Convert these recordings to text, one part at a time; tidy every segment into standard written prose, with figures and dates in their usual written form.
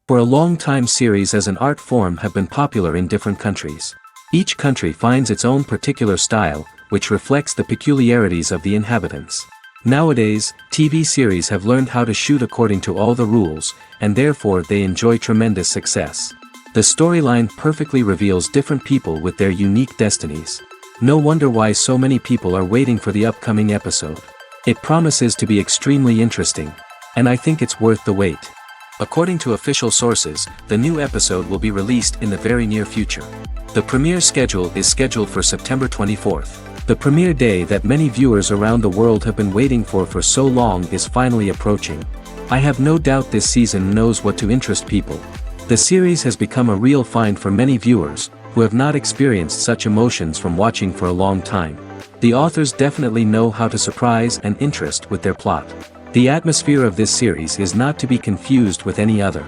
For a long time, series as an art form have been popular in different countries. Each country finds its own particular style, which reflects the peculiarities of the inhabitants. Nowadays, TV series have learned how to shoot according to all the rules, and therefore they enjoy tremendous success. The storyline perfectly reveals different people with their unique destinies. No wonder why so many people are waiting for the upcoming episode. It promises to be extremely interesting, and I think it's worth the wait. According to official sources, the new episode will be released in the very near future. The premiere schedule is scheduled for September 24th. The premiere day that many viewers around the world have been waiting for so long is finally approaching. I have no doubt this season knows what to interest people. The series has become a real find for many viewers, who have not experienced such emotions from watching for a long time. The authors definitely know how to surprise and interest with their plot. The atmosphere of this series is not to be confused with any other.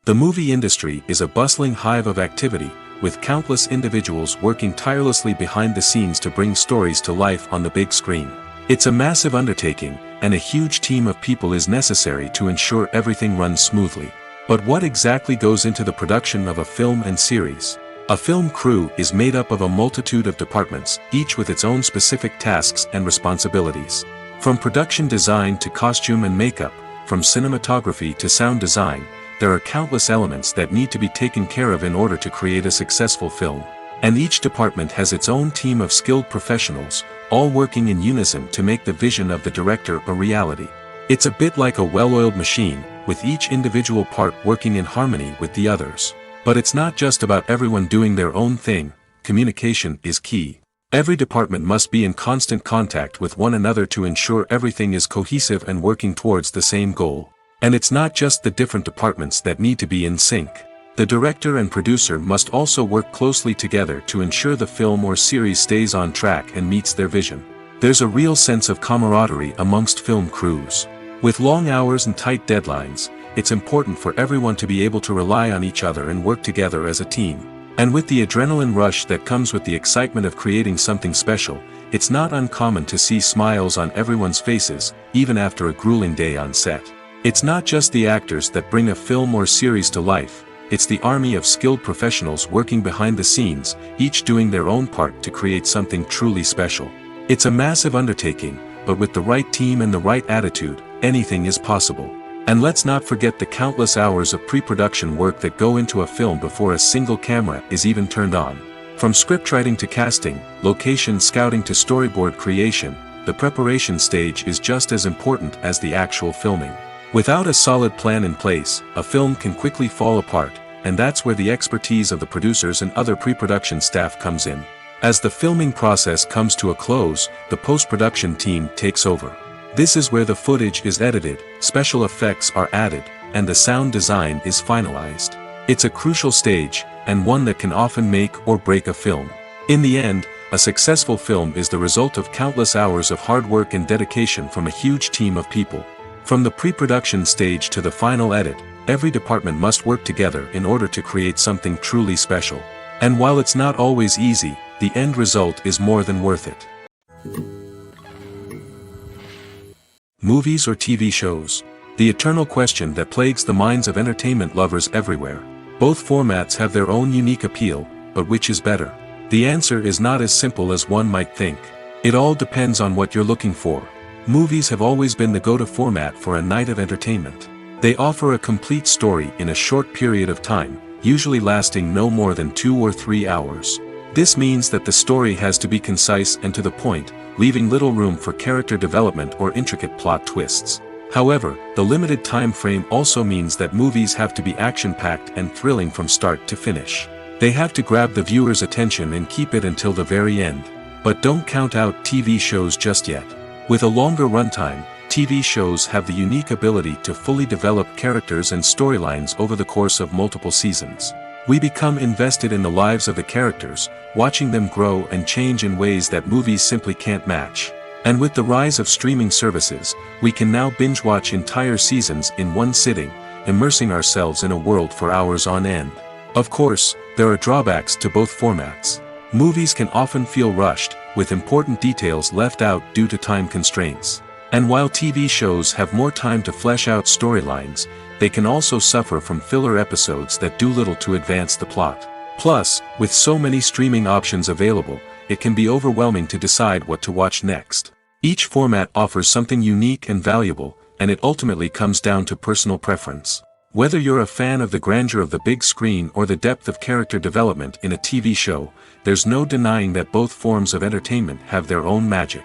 The movie industry is a bustling hive of activity, with countless individuals working tirelessly behind the scenes to bring stories to life on the big screen. It's a massive undertaking, and a huge team of people is necessary to ensure everything runs smoothly. But what exactly goes into the production of a film and series? A film crew is made up of a multitude of departments, each with its own specific tasks and responsibilities. From production design to costume and makeup, from cinematography to sound design, there are countless elements that need to be taken care of in order to create a successful film. And each department has its own team of skilled professionals, all working in unison to make the vision of the director a reality. It's a bit like a well-oiled machine, with each individual part working in harmony with the others. But it's not just about everyone doing their own thing. Communication is key. Every department must be in constant contact with one another to ensure everything is cohesive and working towards the same goal. And it's not just the different departments that need to be in sync. The director and producer must also work closely together to ensure the film or series stays on track and meets their vision. There's a real sense of camaraderie amongst film crews. With long hours and tight deadlines, it's important for everyone to be able to rely on each other and work together as a team. And with the adrenaline rush that comes with the excitement of creating something special, it's not uncommon to see smiles on everyone's faces, even after a grueling day on set. It's not just the actors that bring a film or series to life, it's the army of skilled professionals working behind the scenes, each doing their own part to create something truly special. It's a massive undertaking, but with the right team and the right attitude, anything is possible. And let's not forget the countless hours of pre-production work that go into a film before a single camera is even turned on. From scriptwriting to casting, location scouting to storyboard creation, the preparation stage is just as important as the actual filming. Without a solid plan in place, a film can quickly fall apart, and that's where the expertise of the producers and other pre-production staff comes in. As the filming process comes to a close, the post-production team takes over. This is where the footage is edited, special effects are added, and the sound design is finalized. It's a crucial stage, and one that can often make or break a film. In the end, a successful film is the result of countless hours of hard work and dedication from a huge team of people. From the pre-production stage to the final edit, every department must work together in order to create something truly special. And while it's not always easy, the end result is more than worth it. Movies or TV shows? The eternal question that plagues the minds of entertainment lovers everywhere. Both formats have their own unique appeal, but which is better? The answer is not as simple as one might think. It all depends on what you're looking for. Movies have always been the go-to format for a night of entertainment. They offer a complete story in a short period of time, usually lasting no more than 2 or 3 hours. This means that the story has to be concise and to the point, leaving little room for character development or intricate plot twists. However, the limited time frame also means that movies have to be action-packed and thrilling from start to finish. They have to grab the viewer's attention and keep it until the very end. But don't count out TV shows just yet. With a longer runtime, TV shows have the unique ability to fully develop characters and storylines over the course of multiple seasons. We become invested in the lives of the characters, watching them grow and change in ways that movies simply can't match. And with the rise of streaming services, we can now binge-watch entire seasons in one sitting, immersing ourselves in a world for hours on end. Of course, there are drawbacks to both formats. Movies can often feel rushed, with important details left out due to time constraints. And while TV shows have more time to flesh out storylines, they can also suffer from filler episodes that do little to advance the plot. Plus, with so many streaming options available, it can be overwhelming to decide what to watch next. Each format offers something unique and valuable, and it ultimately comes down to personal preference. Whether you're a fan of the grandeur of the big screen or the depth of character development in a TV show, there's no denying that both forms of entertainment have their own magic.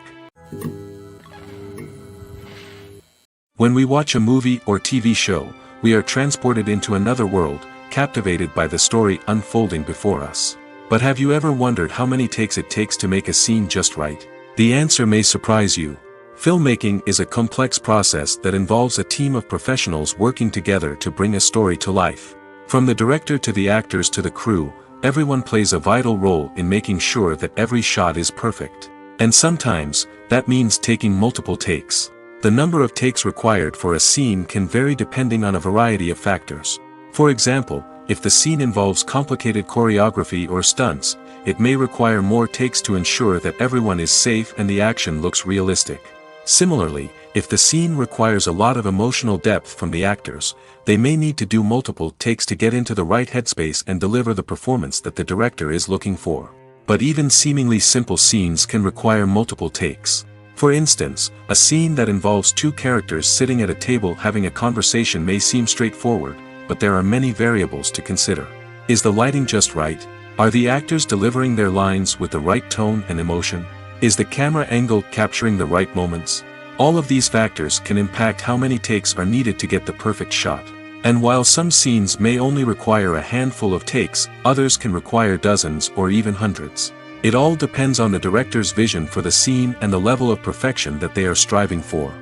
When we watch a movie or TV show, we are transported into another world, captivated by the story unfolding before us. But have you ever wondered how many takes it takes to make a scene just right? The answer may surprise you. Filmmaking is a complex process that involves a team of professionals working together to bring a story to life. From the director to the actors to the crew, everyone plays a vital role in making sure that every shot is perfect. And sometimes, that means taking multiple takes. The number of takes required for a scene can vary depending on a variety of factors. For example, if the scene involves complicated choreography or stunts, it may require more takes to ensure that everyone is safe and the action looks realistic. Similarly, if the scene requires a lot of emotional depth from the actors, they may need to do multiple takes to get into the right headspace and deliver the performance that the director is looking for. But even seemingly simple scenes can require multiple takes. For instance, a scene that involves 2 characters sitting at a table having a conversation may seem straightforward, but there are many variables to consider. Is the lighting just right? Are the actors delivering their lines with the right tone and emotion? Is the camera angle capturing the right moments? All of these factors can impact how many takes are needed to get the perfect shot. And while some scenes may only require a handful of takes, others can require dozens or even hundreds. It all depends on the director's vision for the scene and the level of perfection that they are striving for.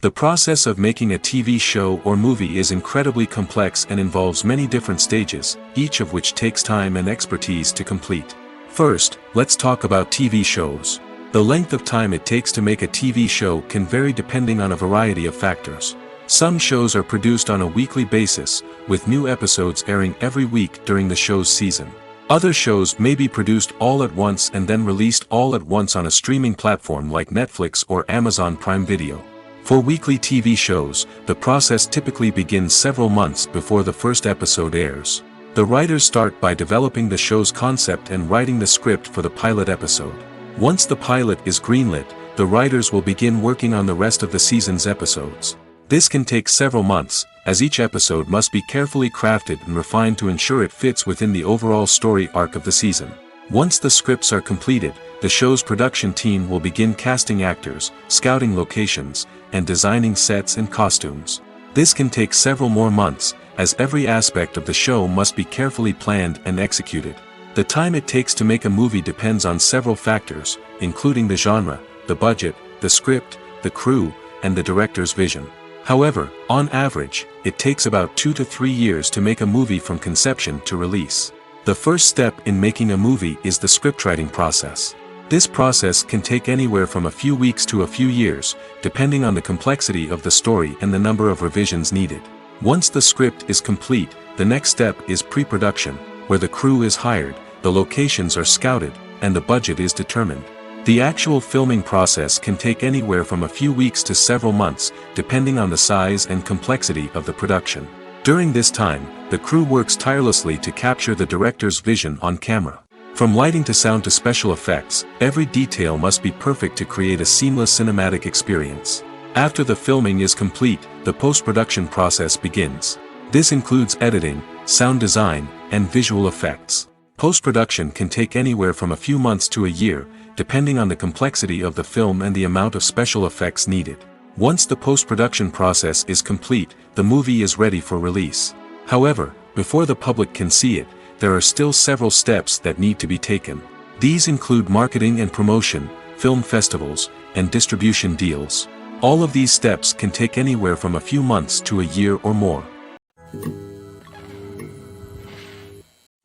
The process of making a TV show or movie is incredibly complex and involves many different stages, each of which takes time and expertise to complete. First, let's talk about TV shows. The length of time it takes to make a TV show can vary depending on a variety of factors. Some shows are produced on a weekly basis, with new episodes airing every week during the show's season. Other shows may be produced all at once and then released all at once on a streaming platform like Netflix or Amazon Prime Video. For weekly TV shows, the process typically begins several months before the first episode airs. The writers start by developing the show's concept and writing the script for the pilot episode. Once the pilot is greenlit, the writers will begin working on the rest of the season's episodes. This can take several months, as each episode must be carefully crafted and refined to ensure it fits within the overall story arc of the season. Once the scripts are completed, the show's production team will begin casting actors, scouting locations, and designing sets and costumes. This can take several more months, as every aspect of the show must be carefully planned and executed. The time it takes to make a movie depends on several factors, including the genre, the budget, the script, the crew, and the director's vision. However, on average, it takes about 2 to 3 years to make a movie from conception to release. The first step in making a movie is the scriptwriting process. This process can take anywhere from a few weeks to a few years, depending on the complexity of the story and the number of revisions needed. Once the script is complete, the next step is pre-production, where the crew is hired, the locations are scouted, and the budget is determined. The actual filming process can take anywhere from a few weeks to several months, depending on the size and complexity of the production. During this time, the crew works tirelessly to capture the director's vision on camera. From lighting to sound to special effects, every detail must be perfect to create a seamless cinematic experience. After the filming is complete, the post-production process begins. This includes editing, sound design, and visual effects. Post-production can take anywhere from a few months to a year, depending on the complexity of the film and the amount of special effects needed. Once the post-production process is complete, the movie is ready for release. However, before the public can see it, there are still several steps that need to be taken. These include marketing and promotion, film festivals, and distribution deals. All of these steps can take anywhere from a few months to a year or more.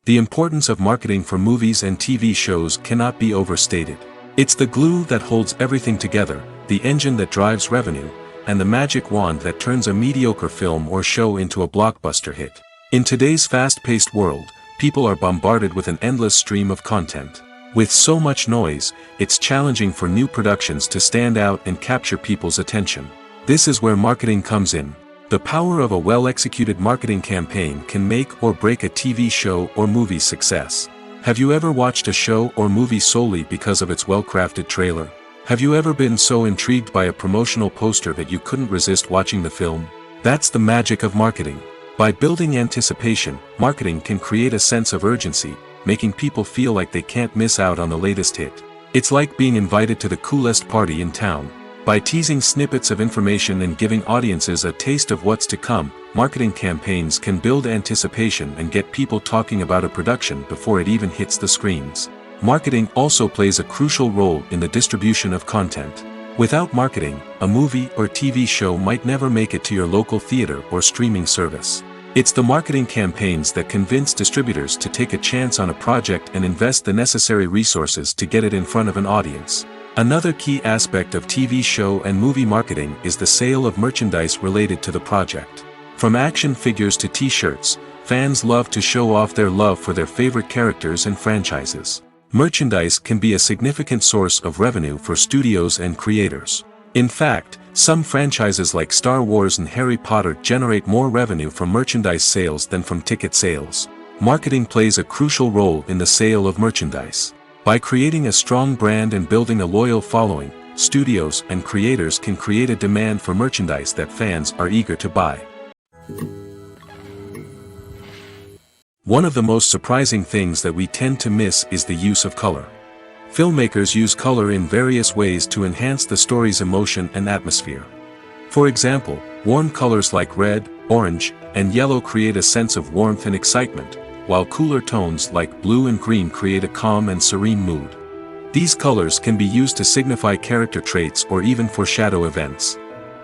The importance of marketing for movies and TV shows cannot be overstated. It's the glue that holds everything together, the engine that drives revenue, and the magic wand that turns a mediocre film or show into a blockbuster hit. In today's fast-paced world, people are bombarded with an endless stream of content. With so much noise, it's challenging for new productions to stand out and capture people's attention. This is where marketing comes in. The power of a well-executed marketing campaign can make or break a TV show or movie's success. Have you ever watched a show or movie solely because of its well-crafted trailer? Have you ever been so intrigued by a promotional poster that you couldn't resist watching the film? That's the magic of marketing. By building anticipation, marketing can create a sense of urgency, making people feel like they can't miss out on the latest hit. It's like being invited to the coolest party in town. By teasing snippets of information and giving audiences a taste of what's to come, marketing campaigns can build anticipation and get people talking about a production before it even hits the screens. Marketing also plays a crucial role in the distribution of content. Without marketing, a movie or TV show might never make it to your local theater or streaming service. It's the marketing campaigns that convince distributors to take a chance on a project and invest the necessary resources to get it in front of an audience. Another key aspect of TV show and movie marketing is the sale of merchandise related to the project. From action figures to t-shirts, fans love to show off their love for their favorite characters and franchises. Merchandise can be a significant source of revenue for studios and creators. In fact, some franchises like Star Wars and Harry Potter generate more revenue from merchandise sales than from ticket sales. Marketing plays a crucial role in the sale of merchandise. By creating a strong brand and building a loyal following, studios and creators can create a demand for merchandise that fans are eager to buy. One of the most surprising things that we tend to miss is the use of color. Filmmakers use color in various ways to enhance the story's emotion and atmosphere. For example, warm colors like red, orange, and yellow create a sense of warmth and excitement, while cooler tones like blue and green create a calm and serene mood. These colors can be used to signify character traits or even foreshadow events.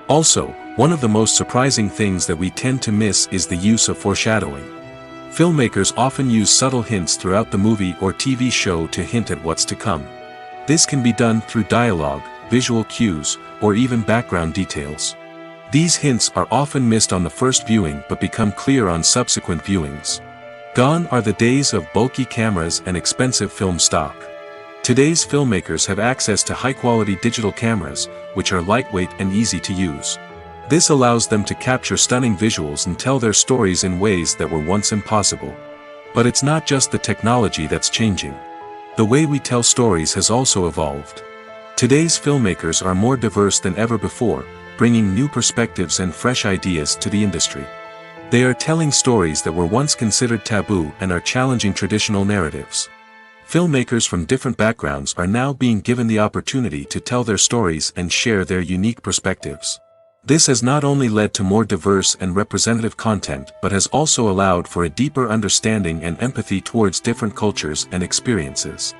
Also, one of the most surprising things that we tend to miss is the use of foreshadowing. Filmmakers often use subtle hints throughout the movie or TV show to hint at what's to come. This can be done through dialogue, visual cues, or even background details. These hints are often missed on the first viewing but become clear on subsequent viewings. Gone are the days of bulky cameras and expensive film stock. Today's filmmakers have access to high-quality digital cameras, which are lightweight and easy to use. This allows them to capture stunning visuals and tell their stories in ways that were once impossible. But it's not just the technology that's changing. The way we tell stories has also evolved. Today's filmmakers are more diverse than ever before, bringing new perspectives and fresh ideas to the industry. They are telling stories that were once considered taboo and are challenging traditional narratives. Filmmakers from different backgrounds are now being given the opportunity to tell their stories and share their unique perspectives. This has not only led to more diverse and representative content but has also allowed for a deeper understanding and empathy towards different cultures and experiences.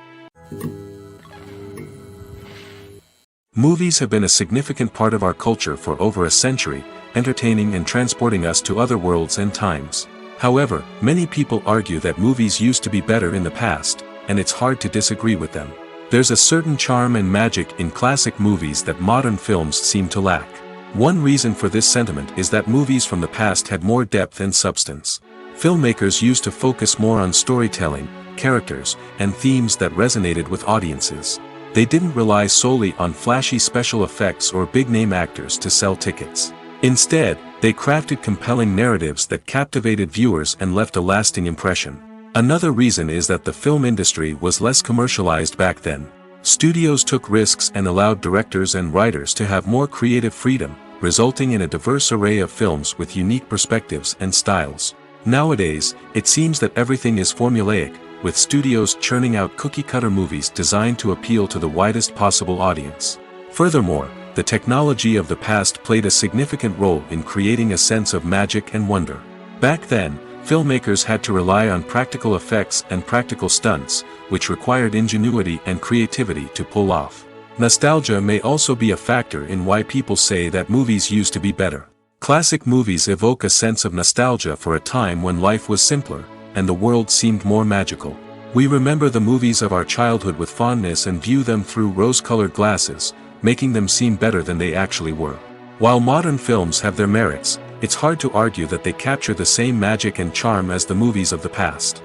Movies have been a significant part of our culture for over a century, entertaining and transporting us to other worlds and times. However, many people argue that movies used to be better in the past, and it's hard to disagree with them. There's a certain charm and magic in classic movies that modern films seem to lack. One reason for this sentiment is that movies from the past had more depth and substance. Filmmakers used to focus more on storytelling, characters, and themes that resonated with audiences. They didn't rely solely on flashy special effects or big-name actors to sell tickets. Instead, they crafted compelling narratives that captivated viewers and left a lasting impression. Another reason is that the film industry was less commercialized back then. Studios took risks and allowed directors and writers to have more creative freedom, resulting in a diverse array of films with unique perspectives and styles. Nowadays, it seems that everything is formulaic, with studios churning out cookie-cutter movies designed to appeal to the widest possible audience. Furthermore, the technology of the past played a significant role in creating a sense of magic and wonder. Back then, filmmakers had to rely on practical effects and practical stunts, which required ingenuity and creativity to pull off. Nostalgia may also be a factor in why people say that movies used to be better. Classic movies evoke a sense of nostalgia for a time when life was simpler, and the world seemed more magical. We remember the movies of our childhood with fondness and view them through rose-colored glasses, making them seem better than they actually were. While modern films have their merits, it's hard to argue that they capture the same magic and charm as the movies of the past.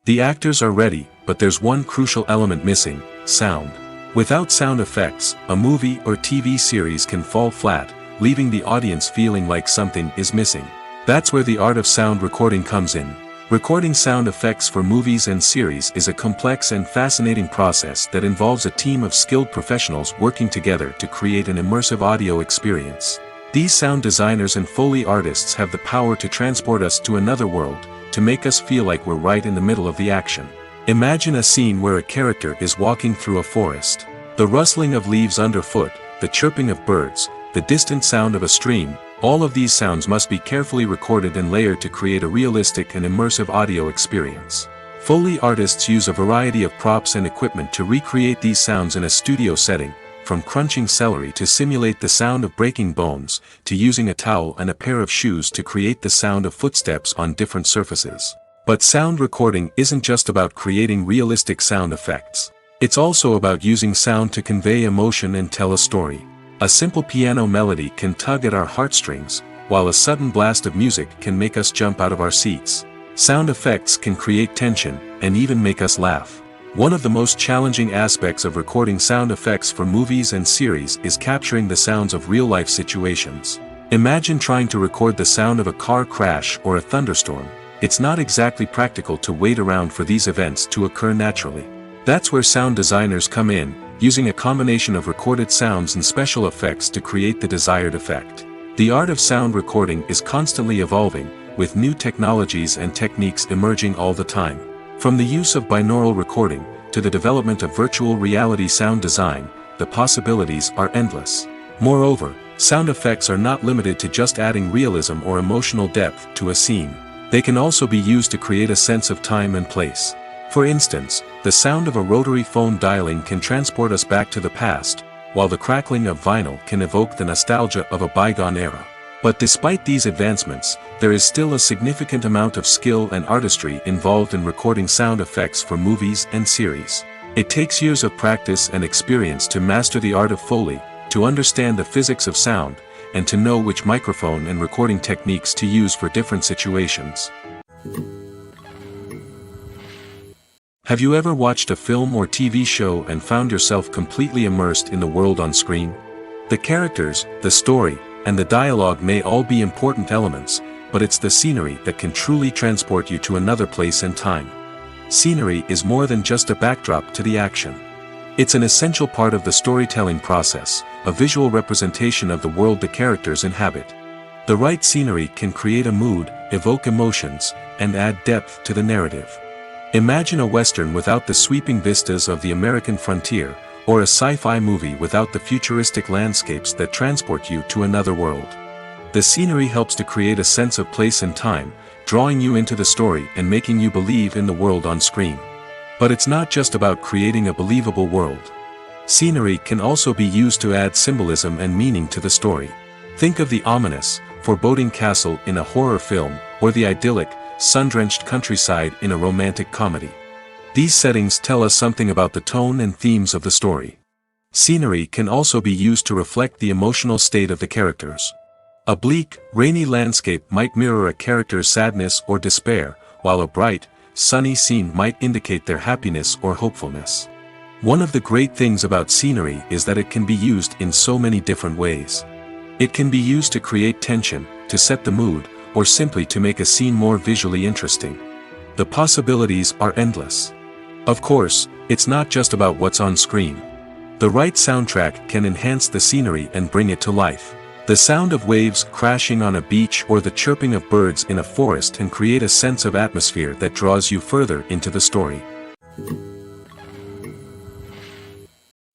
The actors are ready, but there's one crucial element missing: sound. Without sound effects, a movie or TV series can fall flat, leaving the audience feeling like something is missing. That's where the art of sound recording comes in. Recording sound effects for movies and series is a complex and fascinating process that involves a team of skilled professionals working together to create an immersive audio experience. These sound designers and Foley artists have the power to transport us to another world, to make us feel like we're right in the middle of the action. Imagine a scene where a character is walking through a forest. The rustling of leaves underfoot, the chirping of birds, the distant sound of a stream, all of these sounds must be carefully recorded and layered to create a realistic and immersive audio experience. Foley artists use a variety of props and equipment to recreate these sounds in a studio setting, from crunching celery to simulate the sound of breaking bones, to using a towel and a pair of shoes to create the sound of footsteps on different surfaces. But sound recording isn't just about creating realistic sound effects. It's also about using sound to convey emotion and tell a story. A simple piano melody can tug at our heartstrings, while a sudden blast of music can make us jump out of our seats. Sound effects can create tension, and even make us laugh. One of the most challenging aspects of recording sound effects for movies and series is capturing the sounds of real-life situations. Imagine trying to record the sound of a car crash or a thunderstorm. It's not exactly practical to wait around for these events to occur naturally. That's where sound designers come in, using a combination of recorded sounds and special effects to create the desired effect. The art of sound recording is constantly evolving, with new technologies and techniques emerging all the time. From the use of binaural recording, to the development of virtual reality sound design, the possibilities are endless. Moreover, sound effects are not limited to just adding realism or emotional depth to a scene. They can also be used to create a sense of time and place. For instance, the sound of a rotary phone dialing can transport us back to the past, while the crackling of vinyl can evoke the nostalgia of a bygone era. But despite these advancements, there is still a significant amount of skill and artistry involved in recording sound effects for movies and series. It takes years of practice and experience to master the art of Foley, to understand the physics of sound, and to know which microphone and recording techniques to use for different situations. Have you ever watched a film or TV show and found yourself completely immersed in the world on screen? The characters, the story, and the dialogue may all be important elements, but it's the scenery that can truly transport you to another place and time. Scenery is more than just a backdrop to the action. It's an essential part of the storytelling process, a visual representation of the world the characters inhabit. The right scenery can create a mood, evoke emotions, and add depth to the narrative. Imagine a Western without the sweeping vistas of the American frontier, or a sci-fi movie without the futuristic landscapes that transport you to another world. The scenery helps to create a sense of place and time, drawing you into the story and making you believe in the world on screen. But it's not just about creating a believable world. Scenery can also be used to add symbolism and meaning to the story. Think of the ominous, foreboding castle in a horror film, or the idyllic, sun-drenched countryside in a romantic comedy. These settings tell us something about the tone and themes of the story. Scenery can also be used to reflect the emotional state of the characters. A bleak, rainy landscape might mirror a character's sadness or despair, while a bright, sunny scene might indicate their happiness or hopefulness. One of the great things about scenery is that it can be used in so many different ways. It can be used to create tension, to set the mood, or simply to make a scene more visually interesting. The possibilities are endless. Of course, it's not just about what's on screen. The right soundtrack can enhance the scenery and bring it to life. The sound of waves crashing on a beach or the chirping of birds in a forest can create a sense of atmosphere that draws you further into the story.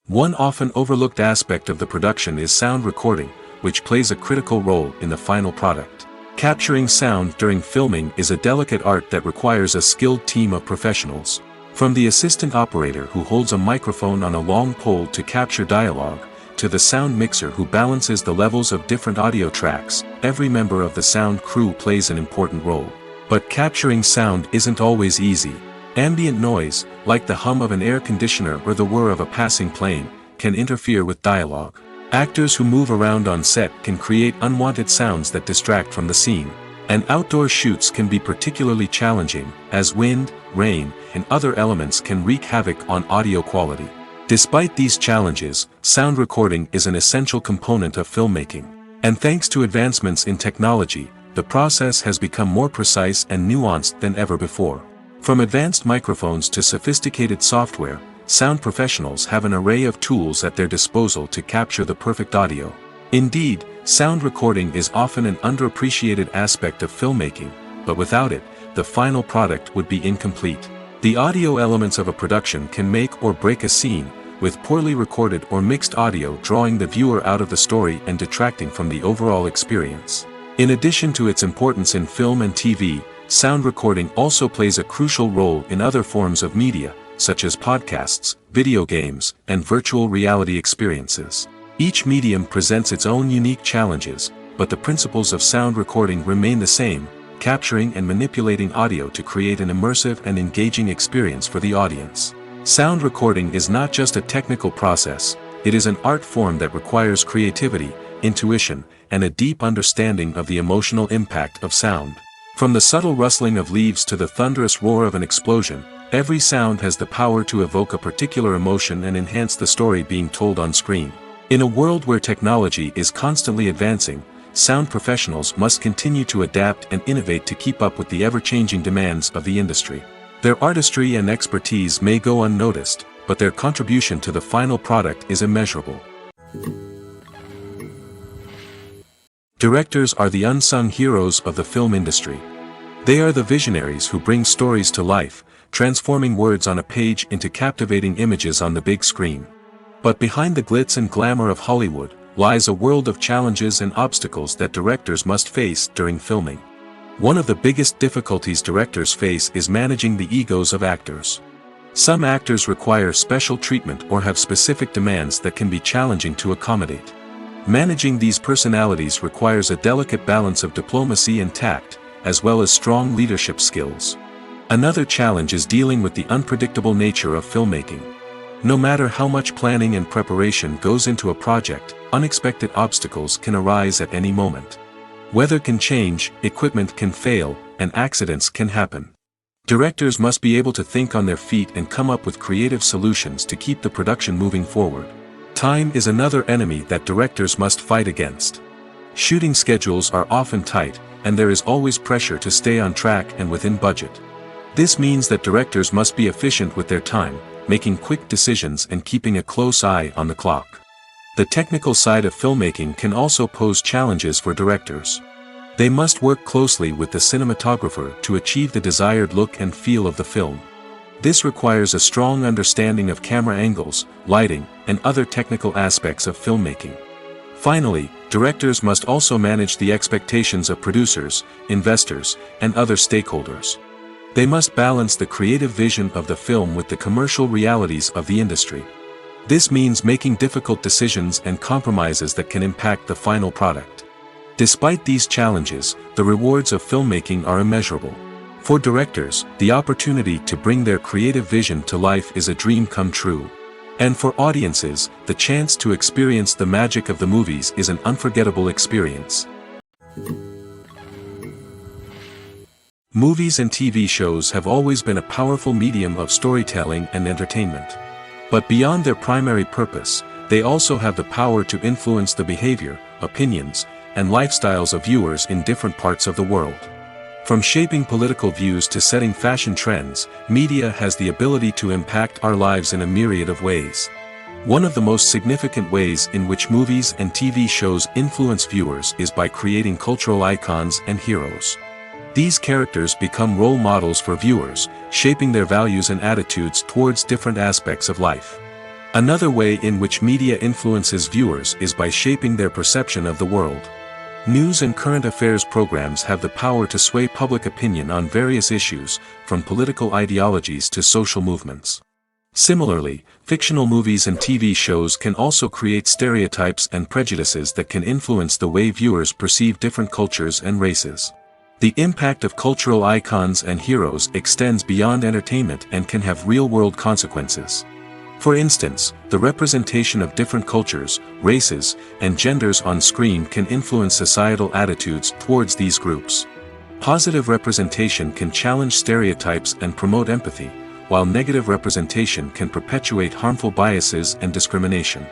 One often overlooked aspect of the production is sound recording, which plays a critical role in the final product. Capturing sound during filming is a delicate art that requires a skilled team of professionals. From the assistant operator who holds a microphone on a long pole to capture dialogue, to the sound mixer who balances the levels of different audio tracks, every member of the sound crew plays an important role. But capturing sound isn't always easy. Ambient noise, like the hum of an air conditioner or the whir of a passing plane, can interfere with dialogue. Actors who move around on set can create unwanted sounds that distract from the scene. And outdoor shoots can be particularly challenging, as wind, rain, and other elements can wreak havoc on audio quality. Despite these challenges, sound recording is an essential component of filmmaking. And thanks to advancements in technology, the process has become more precise and nuanced than ever before. From advanced microphones to sophisticated software, sound professionals have an array of tools at their disposal to capture the perfect audio. Indeed, sound recording is often an underappreciated aspect of filmmaking, but without it, the final product would be incomplete. The audio elements of a production can make or break a scene, with poorly recorded or mixed audio drawing the viewer out of the story and detracting from the overall experience. In addition to its importance in film and TV, sound recording also plays a crucial role in other forms of media, such as podcasts, video games, and virtual reality experiences. Each medium presents its own unique challenges, but the principles of sound recording remain the same, capturing and manipulating audio to create an immersive and engaging experience for the audience. Sound recording is not just a technical process, it is an art form that requires creativity, intuition, and a deep understanding of the emotional impact of sound. From the subtle rustling of leaves to the thunderous roar of an explosion, every sound has the power to evoke a particular emotion and enhance the story being told on screen. In a world where technology is constantly advancing, sound professionals must continue to adapt and innovate to keep up with the ever-changing demands of the industry. Their artistry and expertise may go unnoticed, but their contribution to the final product is immeasurable. Directors are the unsung heroes of the film industry. They are the visionaries who bring stories to life, transforming words on a page into captivating images on the big screen. But behind the glitz and glamour of Hollywood, lies a world of challenges and obstacles that directors must face during filming. One of the biggest difficulties directors face is managing the egos of actors. Some actors require special treatment or have specific demands that can be challenging to accommodate. Managing these personalities requires a delicate balance of diplomacy and tact, as well as strong leadership skills. Another challenge is dealing with the unpredictable nature of filmmaking. No matter how much planning and preparation goes into a project, unexpected obstacles can arise at any moment. Weather can change, equipment can fail, and accidents can happen. Directors must be able to think on their feet and come up with creative solutions to keep the production moving forward. Time is another enemy that directors must fight against. Shooting schedules are often tight, and there is always pressure to stay on track and within budget. This means that directors must be efficient with their time, making quick decisions and keeping a close eye on the clock. The technical side of filmmaking can also pose challenges for directors. They must work closely with the cinematographer to achieve the desired look and feel of the film. This requires a strong understanding of camera angles, lighting, and other technical aspects of filmmaking. Finally, directors must also manage the expectations of producers, investors, and other stakeholders. They must balance the creative vision of the film with the commercial realities of the industry. This means making difficult decisions and compromises that can impact the final product. Despite these challenges, the rewards of filmmaking are immeasurable. For directors, the opportunity to bring their creative vision to life is a dream come true. And for audiences, the chance to experience the magic of the movies is an unforgettable experience. Movies and TV shows have always been a powerful medium of storytelling and entertainment. But beyond their primary purpose, they also have the power to influence the behavior, opinions, and lifestyles of viewers in different parts of the world. From shaping political views to setting fashion trends, media has the ability to impact our lives in a myriad of ways. One of the most significant ways in which movies and TV shows influence viewers is by creating cultural icons and heroes. These characters become role models for viewers, shaping their values and attitudes towards different aspects of life. Another way in which media influences viewers is by shaping their perception of the world. News and current affairs programs have the power to sway public opinion on various issues, from political ideologies to social movements. Similarly, fictional movies and TV shows can also create stereotypes and prejudices that can influence the way viewers perceive different cultures and races. The impact of cultural icons and heroes extends beyond entertainment and can have real-world consequences. For instance, the representation of different cultures, races, and genders on screen can influence societal attitudes towards these groups. Positive representation can challenge stereotypes and promote empathy, while negative representation can perpetuate harmful biases and discrimination.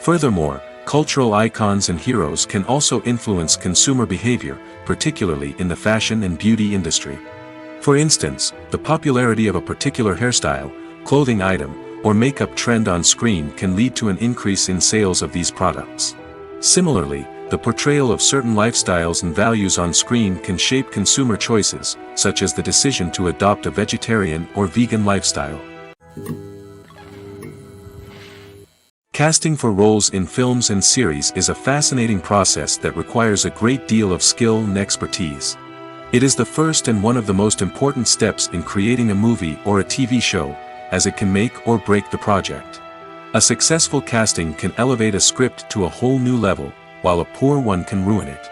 Furthermore, cultural icons and heroes can also influence consumer behavior, particularly in the fashion and beauty industry. For instance, the popularity of a particular hairstyle, clothing item, or makeup trend on screen can lead to an increase in sales of these products. Similarly, the portrayal of certain lifestyles and values on screen can shape consumer choices, such as the decision to adopt a vegetarian or vegan lifestyle. Casting for roles in films and series is a fascinating process that requires a great deal of skill and expertise. It is the first and one of the most important steps in creating a movie or a TV show, as it can make or break the project. A successful casting can elevate a script to a whole new level, while a poor one can ruin it.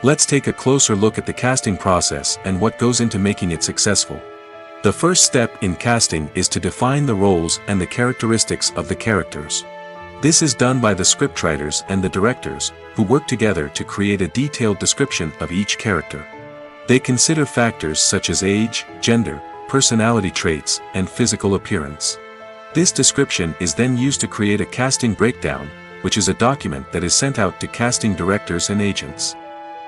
Let's take a closer look at the casting process and what goes into making it successful. The first step in casting is to define the roles and the characteristics of the characters. This is done by the scriptwriters and the directors, who work together to create a detailed description of each character. They consider factors such as age, gender, personality traits, and physical appearance. This description is then used to create a casting breakdown, which is a document that is sent out to casting directors and agents.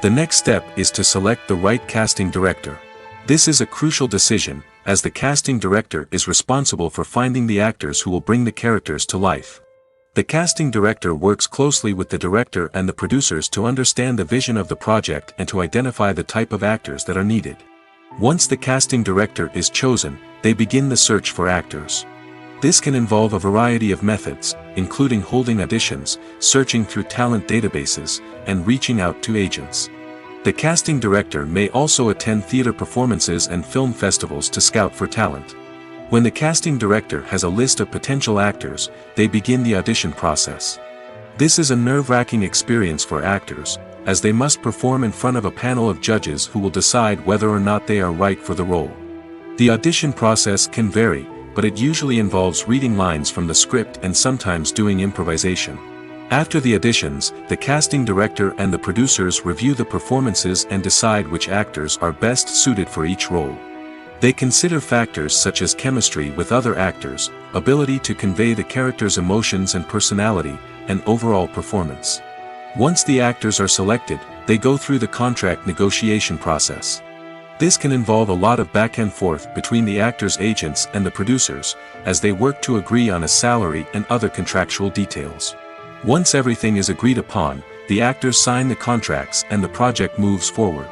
The next step is to select the right casting director. This is a crucial decision, as the casting director is responsible for finding the actors who will bring the characters to life. The casting director works closely with the director and the producers to understand the vision of the project and to identify the type of actors that are needed. Once the casting director is chosen, they begin the search for actors. This can involve a variety of methods, including holding auditions, searching through talent databases, and reaching out to agents. The casting director may also attend theater performances and film festivals to scout for talent. When the casting director has a list of potential actors, they begin the audition process. This is a nerve-wracking experience for actors, as they must perform in front of a panel of judges who will decide whether or not they are right for the role. The audition process can vary, but it usually involves reading lines from the script and sometimes doing improvisation. After the auditions, the casting director and the producers review the performances and decide which actors are best suited for each role. They consider factors such as chemistry with other actors, ability to convey the character's emotions and personality, and overall performance. Once the actors are selected, they go through the contract negotiation process. This can involve a lot of back and forth between the actors' agents and the producers, as they work to agree on a salary and other contractual details. Once everything is agreed upon, the actors sign the contracts and the project moves forward.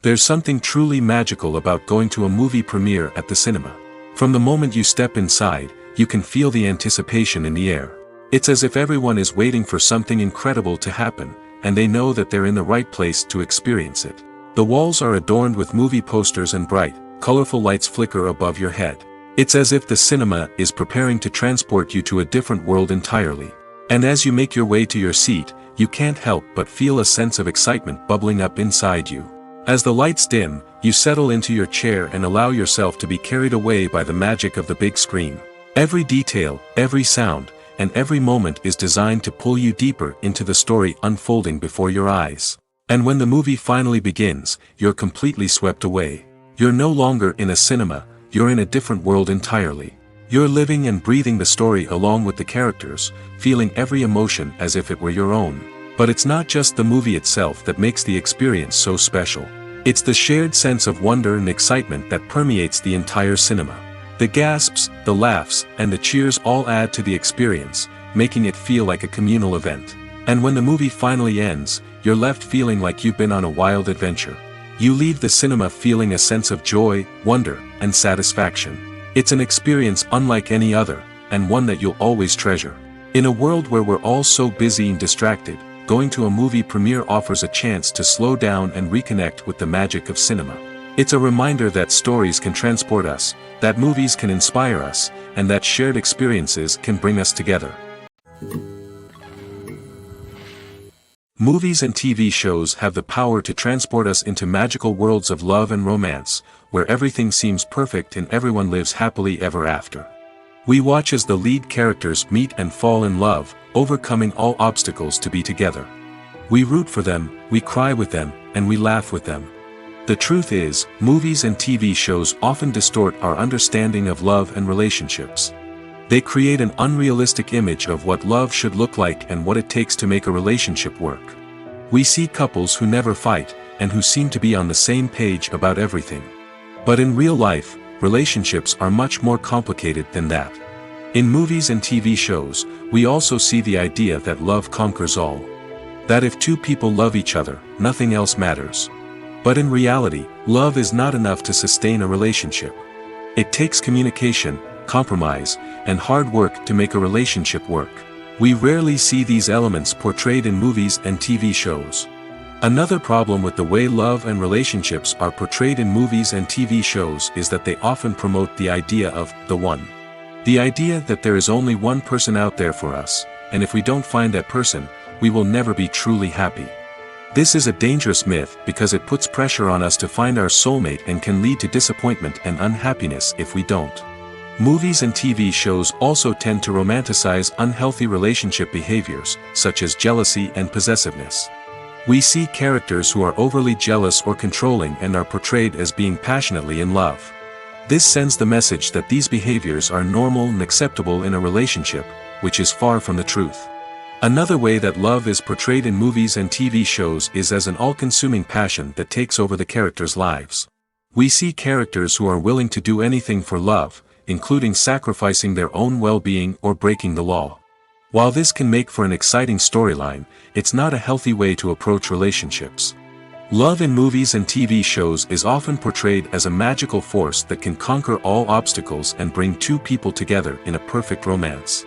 There's something truly magical about going to a movie premiere at the cinema. From the moment you step inside, you can feel the anticipation in the air. It's as if everyone is waiting for something incredible to happen, and they know that they're in the right place to experience it. The walls are adorned with movie posters and bright, colorful lights flicker above your head. It's as if the cinema is preparing to transport you to a different world entirely. And as you make your way to your seat, you can't help but feel a sense of excitement bubbling up inside you. As the lights dim, you settle into your chair and allow yourself to be carried away by the magic of the big screen. Every detail, every sound, and every moment is designed to pull you deeper into the story unfolding before your eyes. And when the movie finally begins, you're completely swept away. You're no longer in a cinema, you're in a different world entirely. You're living and breathing the story along with the characters, feeling every emotion as if it were your own. But it's not just the movie itself that makes the experience so special. It's the shared sense of wonder and excitement that permeates the entire cinema. The gasps, the laughs, and the cheers all add to the experience, making it feel like a communal event. And when the movie finally ends, you're left feeling like you've been on a wild adventure. You leave the cinema feeling a sense of joy, wonder, and satisfaction. It's an experience unlike any other, and one that you'll always treasure. In a world where we're all so busy and distracted, going to a movie premiere offers a chance to slow down and reconnect with the magic of cinema. It's a reminder that stories can transport us, that movies can inspire us, and that shared experiences can bring us together. Movies and TV shows have the power to transport us into magical worlds of love and romance, where everything seems perfect and everyone lives happily ever after. We watch as the lead characters meet and fall in love, overcoming all obstacles to be together. We root for them, we cry with them, and we laugh with them. The truth is, movies and TV shows often distort our understanding of love and relationships. They create an unrealistic image of what love should look like and what it takes to make a relationship work. We see couples who never fight, and who seem to be on the same page about everything. But in real life, relationships are much more complicated than that. In movies and TV shows, we also see the idea that love conquers all. That if two people love each other, nothing else matters. But in reality, love is not enough to sustain a relationship. It takes communication, compromise, and hard work to make a relationship work. We rarely see these elements portrayed in movies and TV shows. Another problem with the way love and relationships are portrayed in movies and TV shows is that they often promote the idea of the one. The idea that there is only one person out there for us, and if we don't find that person, we will never be truly happy. This is a dangerous myth because it puts pressure on us to find our soulmate and can lead to disappointment and unhappiness if we don't. Movies and TV shows also tend to romanticize unhealthy relationship behaviors, such as jealousy and possessiveness. We see characters who are overly jealous or controlling and are portrayed as being passionately in love. This sends the message that these behaviors are normal and acceptable in a relationship, which is far from the truth. Another way that love is portrayed in movies and TV shows is as an all-consuming passion that takes over the characters' lives. We see characters who are willing to do anything for love, including sacrificing their own well-being or breaking the law. While this can make for an exciting storyline, it's not a healthy way to approach relationships. Love in movies and TV shows is often portrayed as a magical force that can conquer all obstacles and bring two people together in a perfect romance.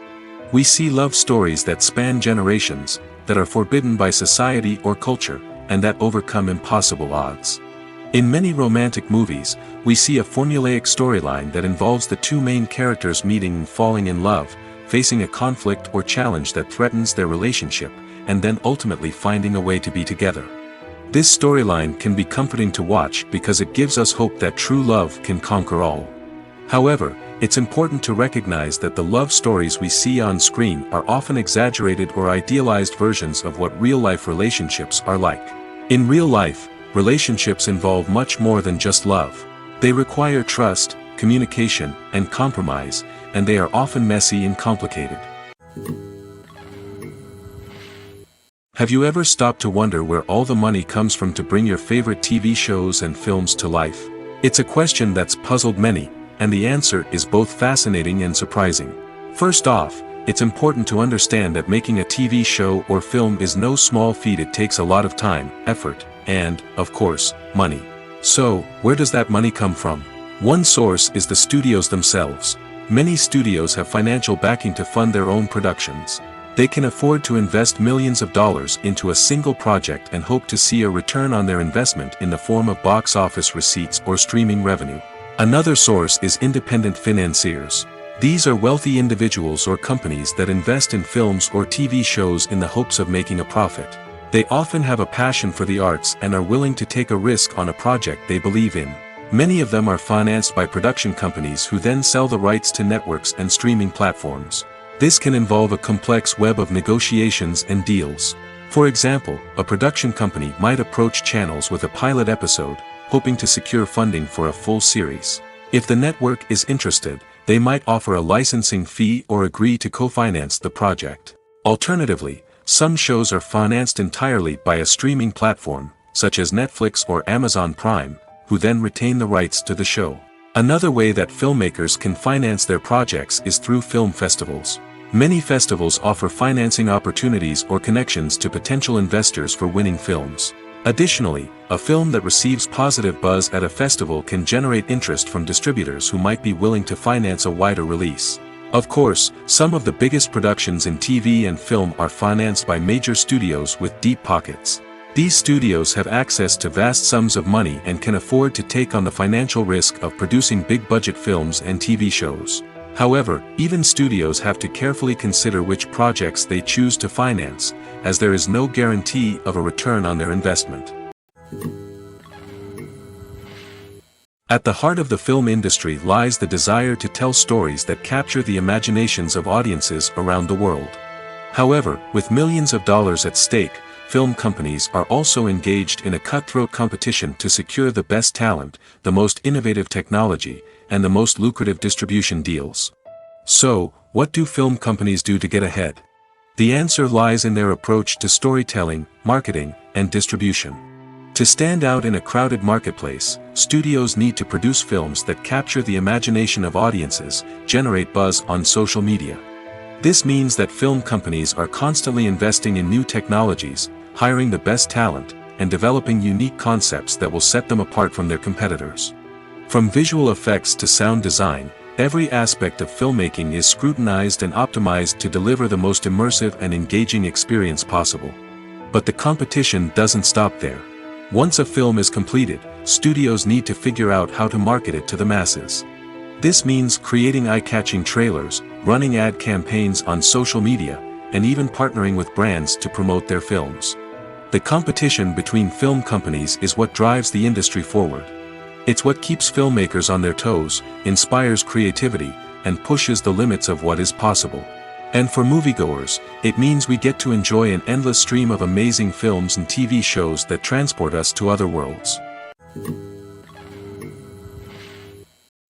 We see love stories that span generations, that are forbidden by society or culture, and that overcome impossible odds. In many romantic movies, we see a formulaic storyline that involves the two main characters meeting and falling in love, facing a conflict or challenge that threatens their relationship, and then ultimately finding a way to be together. This storyline can be comforting to watch because it gives us hope that true love can conquer all. However, it's important to recognize that the love stories we see on screen are often exaggerated or idealized versions of what real-life relationships are like. In real life, relationships involve much more than just love. They require trust, communication, and compromise, and they are often messy and complicated. Have you ever stopped to wonder where all the money comes from to bring your favorite TV shows and films to life? It's a question that's puzzled many, and the answer is both fascinating and surprising. First off, it's important to understand that making a TV show or film is no small feat. It takes a lot of time, effort, and, of course, money. So, where does that money come from? One source is the studios themselves. Many studios have financial backing to fund their own productions. They can afford to invest millions of dollars into a single project and hope to see a return on their investment in the form of box office receipts or streaming revenue. Another source is independent financiers. These are wealthy individuals or companies that invest in films or TV shows in the hopes of making a profit. They often have a passion for the arts and are willing to take a risk on a project they believe in. Many of them are financed by production companies who then sell the rights to networks and streaming platforms. This can involve a complex web of negotiations and deals. For example, a production company might approach channels with a pilot episode, hoping to secure funding for a full series. If the network is interested, They might offer a licensing fee or agree to co-finance the project. Alternatively, some shows are financed entirely by a streaming platform, such as Netflix or Amazon Prime, who then retain the rights to the show. Another way that filmmakers can finance their projects is through film festivals. Many festivals offer financing opportunities or connections to potential investors for winning films. Additionally, a film that receives positive buzz at a festival can generate interest from distributors who might be willing to finance a wider release. Of course, some of the biggest productions in TV and film are financed by major studios with deep pockets. These studios have access to vast sums of money and can afford to take on the financial risk of producing big-budget films and TV shows. However, even studios have to carefully consider which projects they choose to finance, as there is no guarantee of a return on their investment. At the heart of the film industry lies the desire to tell stories that capture the imaginations of audiences around the world. However, with millions of dollars at stake, film companies are also engaged in a cutthroat competition to secure the best talent, the most innovative technology, and the most lucrative distribution deals. So, what do film companies do to get ahead? The answer lies in their approach to storytelling, marketing, and distribution. To stand out in a crowded marketplace, studios need to produce films that capture the imagination of audiences, generate buzz on social media. This means that film companies are constantly investing in new technologies, hiring the best talent, and developing unique concepts that will set them apart from their competitors. From visual effects to sound design, every aspect of filmmaking is scrutinized and optimized to deliver the most immersive and engaging experience possible. But the competition doesn't stop there. Once a film is completed, studios need to figure out how to market it to the masses. This means creating eye-catching trailers, running ad campaigns on social media, and even partnering with brands to promote their films. The competition between film companies is what drives the industry forward. It's what keeps filmmakers on their toes, inspires creativity, and pushes the limits of what is possible. And for moviegoers, it means we get to enjoy an endless stream of amazing films and TV shows that transport us to other worlds.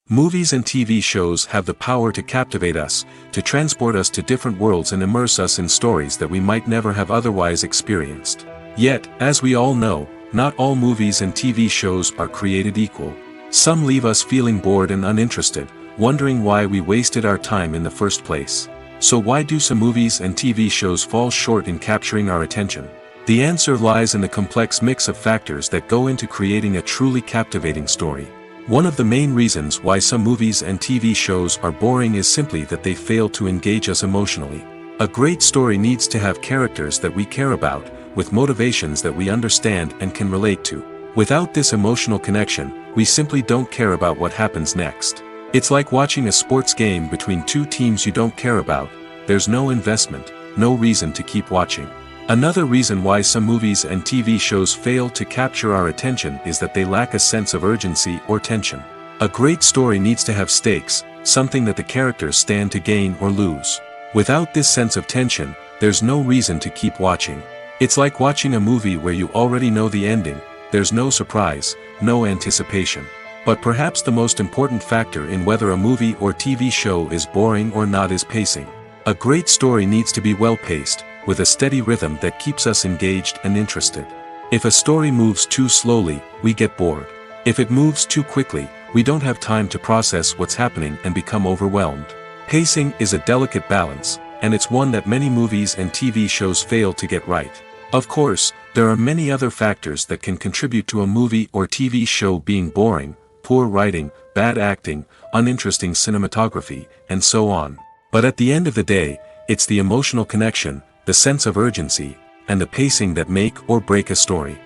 Movies and TV shows have the power to captivate us, to transport us to different worlds and immerse us in stories that we might never have otherwise experienced. Yet, as we all know, not all movies and TV shows are created equal. Some leave us feeling bored and uninterested, wondering why we wasted our time in the first place. So why do some movies and TV shows fall short in capturing our attention? The answer lies in the complex mix of factors that go into creating a truly captivating story. One of the main reasons why some movies and TV shows are boring is simply that they fail to engage us emotionally. A great story needs to have characters that we care about, with motivations that we understand and can relate to. Without this emotional connection, we simply don't care about what happens next. It's like watching a sports game between two teams you don't care about. There's no investment, no reason to keep watching. Another reason why some movies and TV shows fail to capture our attention is that they lack a sense of urgency or tension. A great story needs to have stakes, something that the characters stand to gain or lose. Without this sense of tension, there's no reason to keep watching. It's like watching a movie where you already know the ending. There's no surprise, no anticipation. But perhaps the most important factor in whether a movie or TV show is boring or not is pacing. A great story needs to be well-paced, with a steady rhythm that keeps us engaged and interested. If a story moves too slowly, we get bored. If it moves too quickly, we don't have time to process what's happening and become overwhelmed. Pacing is a delicate balance, and it's one that many movies and TV shows fail to get right. Of course, there are many other factors that can contribute to a movie or TV show being boring: poor writing, bad acting, uninteresting cinematography, and so on. But at the end of the day, it's the emotional connection, the sense of urgency, and the pacing that make or break a story.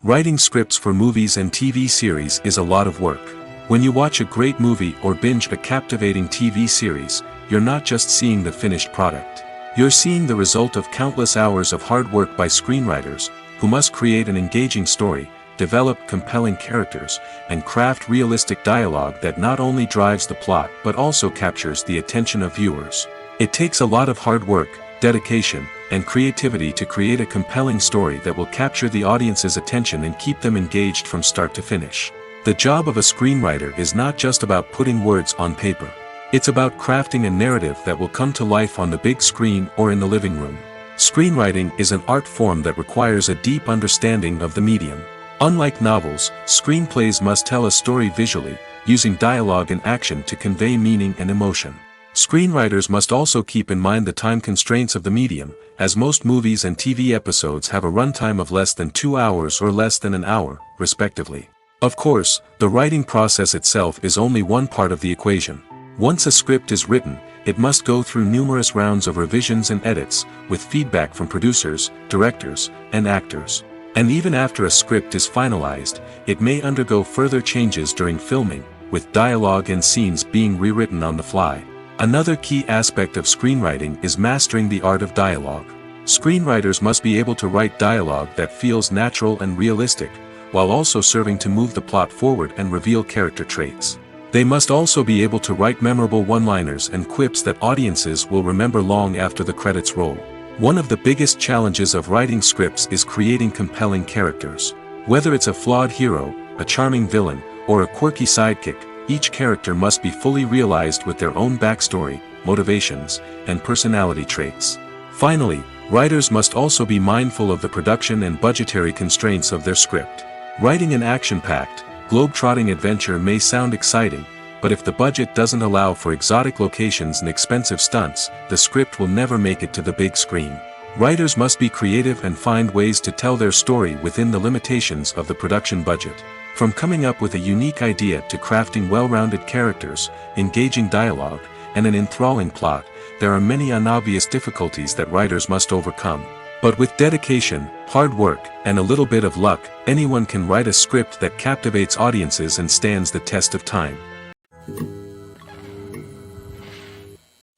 Writing scripts for movies and TV series is a lot of work. When you watch a great movie or binge a captivating TV series, you're not just seeing the finished product. You're seeing the result of countless hours of hard work by screenwriters, who must create an engaging story, develop compelling characters, and craft realistic dialogue that not only drives the plot but also captures the attention of viewers. It takes a lot of hard work, dedication, and creativity to create a compelling story that will capture the audience's attention and keep them engaged from start to finish. The job of a screenwriter is not just about putting words on paper. It's about crafting a narrative that will come to life on the big screen or in the living room. Screenwriting is an art form that requires a deep understanding of the medium. Unlike novels, screenplays must tell a story visually, using dialogue and action to convey meaning and emotion. Screenwriters must also keep in mind the time constraints of the medium, as most movies and TV episodes have a runtime of less than 2 hours or less than an hour, respectively. Of course, the writing process itself is only one part of the equation. Once a script is written, it must go through numerous rounds of revisions and edits, with feedback from producers, directors, and actors. And even after a script is finalized, it may undergo further changes during filming, with dialogue and scenes being rewritten on the fly. Another key aspect of screenwriting is mastering the art of dialogue. Screenwriters must be able to write dialogue that feels natural and realistic, while also serving to move the plot forward and reveal character traits. They must also be able to write memorable one-liners and quips that audiences will remember long after the credits roll. One of the biggest challenges of writing scripts is creating compelling characters. Whether it's a flawed hero, a charming villain, or a quirky sidekick, each character must be fully realized with their own backstory, motivations, and personality traits. Finally, writers must also be mindful of the production and budgetary constraints of their script. Writing an action-packed, globe-trotting adventure may sound exciting, but if the budget doesn't allow for exotic locations and expensive stunts, the script will never make it to the big screen. Writers must be creative and find ways to tell their story within the limitations of the production budget. From coming up with a unique idea to crafting well-rounded characters, engaging dialogue, and an enthralling plot, there are many unobvious difficulties that writers must overcome. But with dedication, hard work, and a little bit of luck, anyone can write a script that captivates audiences and stands the test of time.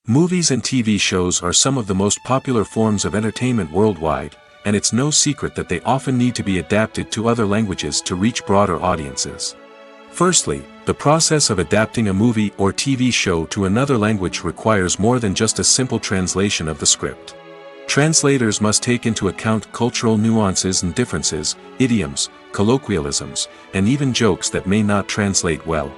Movies and TV shows are some of the most popular forms of entertainment worldwide, and it's no secret that they often need to be adapted to other languages to reach broader audiences. Firstly, the process of adapting a movie or TV show to another language requires more than just a simple translation of the script. Translators must take into account cultural nuances and differences, idioms, colloquialisms, and even jokes that may not translate well.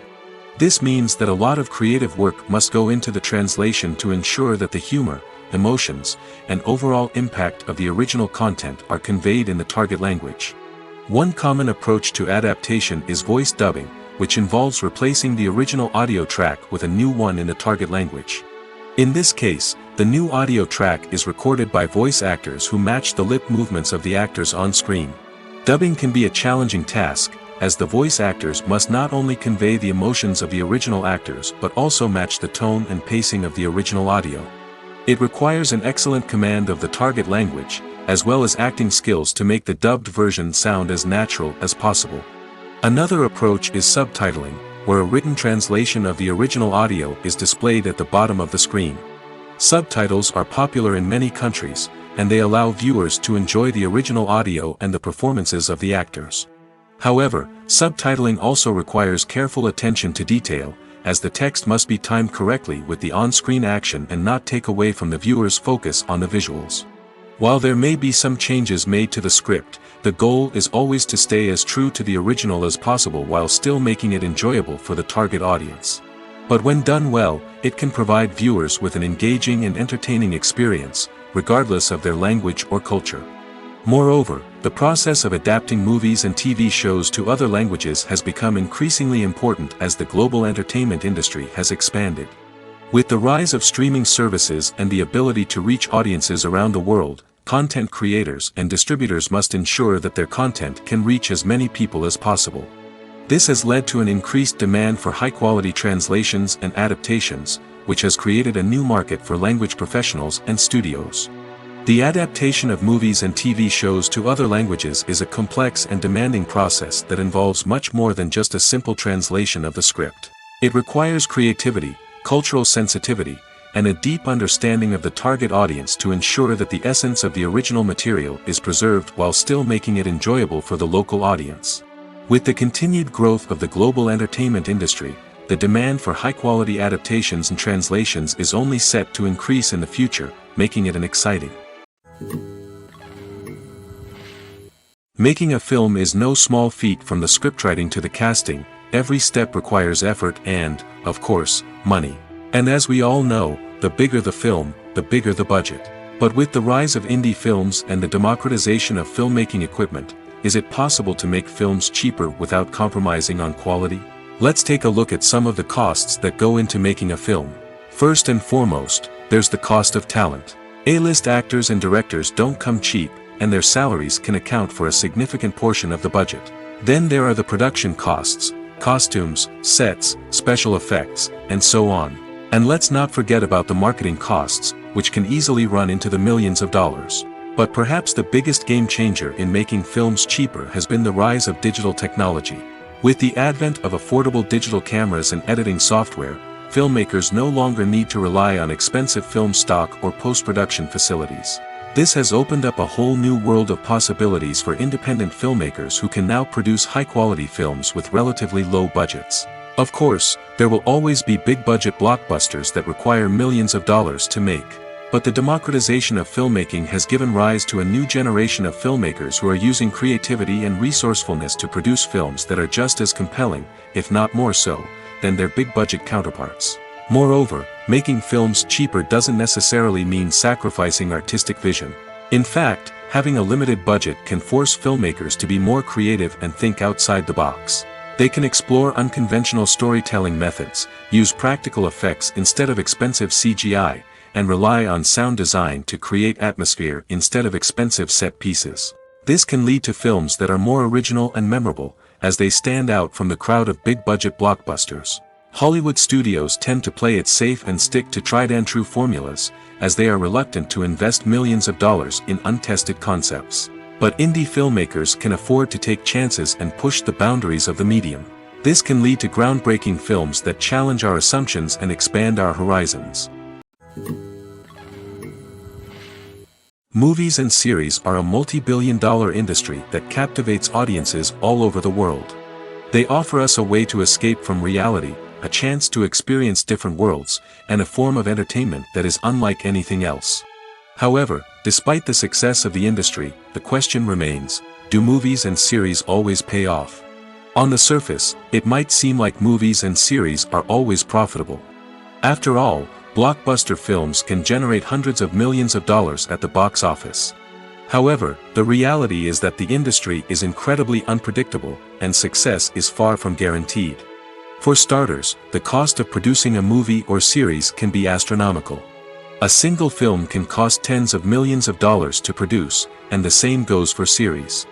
This means that a lot of creative work must go into the translation to ensure that the humor, emotions, and overall impact of the original content are conveyed in the target language. One common approach to adaptation is voice dubbing, which involves replacing the original audio track with a new one in the target language. In this case, the new audio track is recorded by voice actors who match the lip movements of the actors on screen. Dubbing can be a challenging task, as the voice actors must not only convey the emotions of the original actors but also match the tone and pacing of the original audio. It requires an excellent command of the target language, as well as acting skills to make the dubbed version sound as natural as possible. Another approach is subtitling, where a written translation of the original audio is displayed at the bottom of the screen. Subtitles are popular in many countries, and they allow viewers to enjoy the original audio and the performances of the actors. However, subtitling also requires careful attention to detail, as the text must be timed correctly with the on-screen action and not take away from the viewer's focus on the visuals. While there may be some changes made to the script, the goal is always to stay as true to the original as possible while still making it enjoyable for the target audience. But when done well, it can provide viewers with an engaging and entertaining experience, regardless of their language or culture. Moreover, the process of adapting movies and TV shows to other languages has become increasingly important as the global entertainment industry has expanded. With the rise of streaming services and the ability to reach audiences around the world, content creators and distributors must ensure that their content can reach as many people as possible. This has led to an increased demand for high-quality translations and adaptations, which has created a new market for language professionals and studios. The adaptation of movies and TV shows to other languages is a complex and demanding process that involves much more than just a simple translation of the script. It requires creativity, cultural sensitivity, and a deep understanding of the target audience to ensure that the essence of the original material is preserved while still making it enjoyable for the local audience. With the continued growth of the global entertainment industry, the demand for high-quality adaptations and translations is only set to increase in the future, making it exciting. Making a film is no small feat, from the scriptwriting to the casting, every step requires effort and, of course, money. And as we all know, the bigger the film, the bigger the budget. But with the rise of indie films and the democratization of filmmaking equipment, is it possible to make films cheaper without compromising on quality? Let's take a look at some of the costs that go into making a film. First and foremost, there's the cost of talent. A-list actors and directors don't come cheap, and their salaries can account for a significant portion of the budget. Then there are the production costs, costumes, sets, special effects, and so on. And let's not forget about the marketing costs, which can easily run into the millions of dollars. But perhaps the biggest game changer in making films cheaper has been the rise of digital technology. With the advent of affordable digital cameras and editing software, filmmakers no longer need to rely on expensive film stock or post-production facilities. This has opened up a whole new world of possibilities for independent filmmakers who can now produce high-quality films with relatively low budgets. Of course, there will always be big-budget blockbusters that require millions of dollars to make. But the democratization of filmmaking has given rise to a new generation of filmmakers who are using creativity and resourcefulness to produce films that are just as compelling, if not more so, than their big-budget counterparts. Moreover, making films cheaper doesn't necessarily mean sacrificing artistic vision. In fact, having a limited budget can force filmmakers to be more creative and think outside the box. They can explore unconventional storytelling methods, use practical effects instead of expensive CGI, and rely on sound design to create atmosphere instead of expensive set pieces. This can lead to films that are more original and memorable, as they stand out from the crowd of big-budget blockbusters. Hollywood studios tend to play it safe and stick to tried-and-true formulas, as they are reluctant to invest millions of dollars in untested concepts. But indie filmmakers can afford to take chances and push the boundaries of the medium. This can lead to groundbreaking films that challenge our assumptions and expand our horizons. Movies and series are a multi-billion-dollar industry that captivates audiences all over the world. They offer us a way to escape from reality, a chance to experience different worlds, and a form of entertainment that is unlike anything else. However, despite the success of the industry, the question remains, do movies and series always pay off? On the surface, it might seem like movies and series are always profitable. After all, blockbuster films can generate hundreds of millions of dollars at the box office. However, the reality is that the industry is incredibly unpredictable, and success is far from guaranteed. For starters, the cost of producing a movie or series can be astronomical. A single film can cost tens of millions of dollars to produce, and the same goes for series.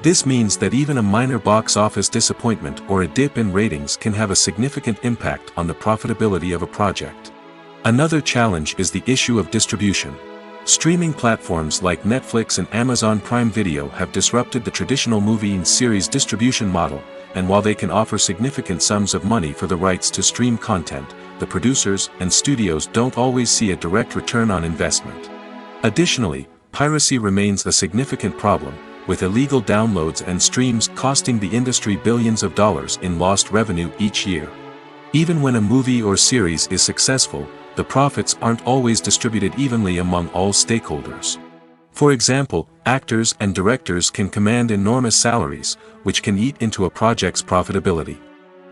This means that even a minor box office disappointment or a dip in ratings can have a significant impact on the profitability of a project. Another challenge is the issue of distribution. Streaming platforms like Netflix and Amazon Prime Video have disrupted the traditional movie and series distribution model, and while they can offer significant sums of money for the rights to stream content, the producers and studios don't always see a direct return on investment. Additionally, piracy remains a significant problem, with illegal downloads and streams costing the industry billions of dollars in lost revenue each year. Even when a movie or series is successful, the profits aren't always distributed evenly among all stakeholders. For example, actors and directors can command enormous salaries, which can eat into a project's profitability.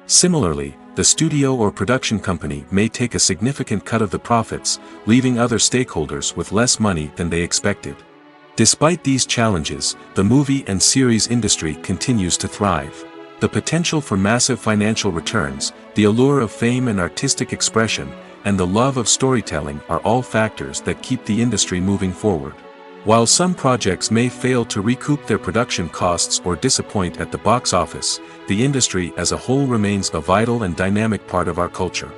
Similarly, the studio or production company may take a significant cut of the profits, leaving other stakeholders with less money than they expected. Despite these challenges, the movie and series industry continues to thrive. The potential for massive financial returns, the allure of fame and artistic expression, and the love of storytelling are all factors that keep the industry moving forward. While some projects may fail to recoup their production costs or disappoint at the box office, the industry as a whole remains a vital and dynamic part of our culture.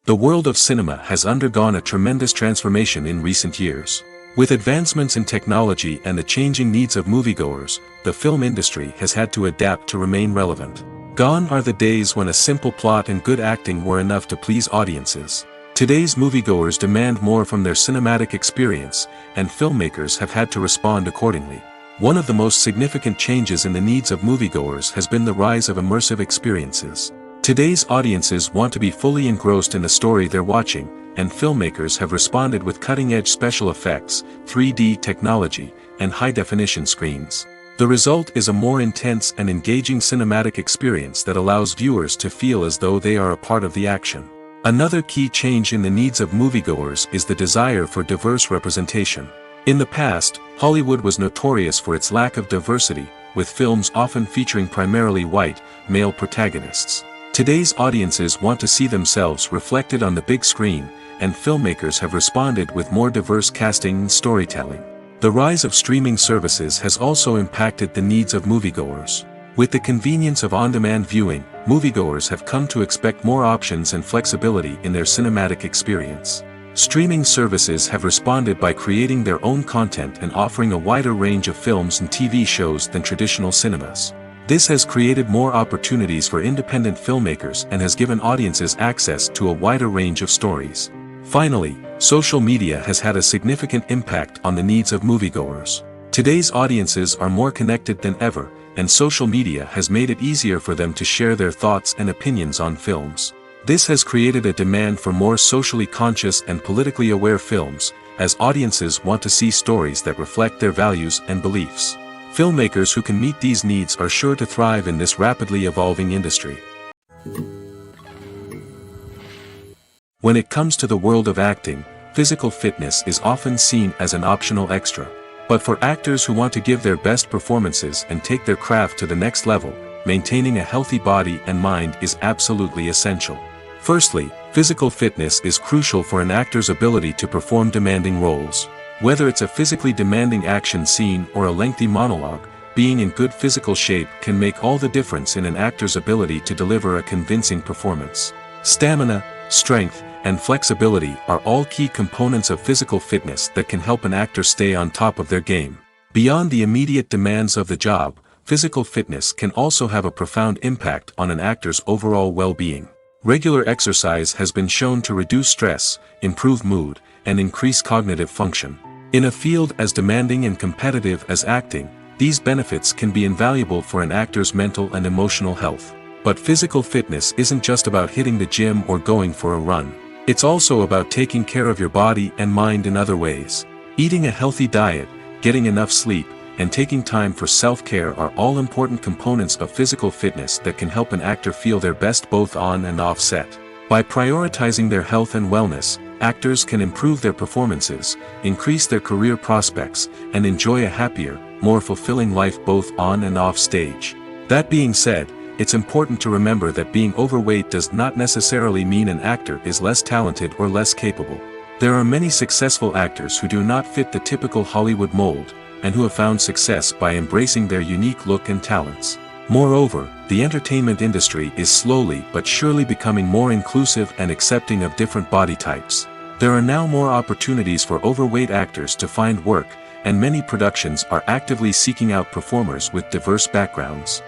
The world of cinema has undergone a tremendous transformation in recent years. With advancements in technology and the changing needs of moviegoers, the film industry has had to adapt to remain relevant. Gone are the days when a simple plot and good acting were enough to please audiences. Today's moviegoers demand more from their cinematic experience, and filmmakers have had to respond accordingly. One of the most significant changes in the needs of moviegoers has been the rise of immersive experiences. Today's audiences want to be fully engrossed in the story they're watching, and filmmakers have responded with cutting-edge special effects, 3D technology, and high-definition screens. The result is a more intense and engaging cinematic experience that allows viewers to feel as though they are a part of the action. Another key change in the needs of moviegoers is the desire for diverse representation. In the past, Hollywood was notorious for its lack of diversity, with films often featuring primarily white, male protagonists. Today's audiences want to see themselves reflected on the big screen, and filmmakers have responded with more diverse casting and storytelling. The rise of streaming services has also impacted the needs of moviegoers. With the convenience of on-demand viewing, moviegoers have come to expect more options and flexibility in their cinematic experience. Streaming services have responded by creating their own content and offering a wider range of films and TV shows than traditional cinemas. This has created more opportunities for independent filmmakers and has given audiences access to a wider range of stories. Finally, social media has had a significant impact on the needs of moviegoers. Today's audiences are more connected than ever, and social media has made it easier for them to share their thoughts and opinions on films. This has created a demand for more socially conscious and politically aware films, as audiences want to see stories that reflect their values and beliefs. Filmmakers who can meet these needs are sure to thrive in this rapidly evolving industry. When it comes to the world of acting, physical fitness is often seen as an optional extra. But for actors who want to give their best performances and take their craft to the next level, maintaining a healthy body and mind is absolutely essential. Firstly, physical fitness is crucial for an actor's ability to perform demanding roles. Whether it's a physically demanding action scene or a lengthy monologue, being in good physical shape can make all the difference in an actor's ability to deliver a convincing performance. Stamina, strength, and flexibility are all key components of physical fitness that can help an actor stay on top of their game. Beyond the immediate demands of the job, physical fitness can also have a profound impact on an actor's overall well-being. Regular exercise has been shown to reduce stress, improve mood, and increase cognitive function. In a field as demanding and competitive as acting, these benefits can be invaluable for an actor's mental and emotional health. But physical fitness isn't just about hitting the gym or going for a run. It's also about taking care of your body and mind in other ways. Eating a healthy diet, getting enough sleep, and taking time for self-care are all important components of physical fitness that can help an actor feel their best both on and off set. By prioritizing their health and wellness, actors can improve their performances, increase their career prospects, and enjoy a happier, more fulfilling life both on and off stage. That being said, it's important to remember that being overweight does not necessarily mean an actor is less talented or less capable. There are many successful actors who do not fit the typical Hollywood mold, and who have found success by embracing their unique look and talents. Moreover, the entertainment industry is slowly but surely becoming more inclusive and accepting of different body types. There are now more opportunities for overweight actors to find work, and many productions are actively seeking out performers with diverse backgrounds.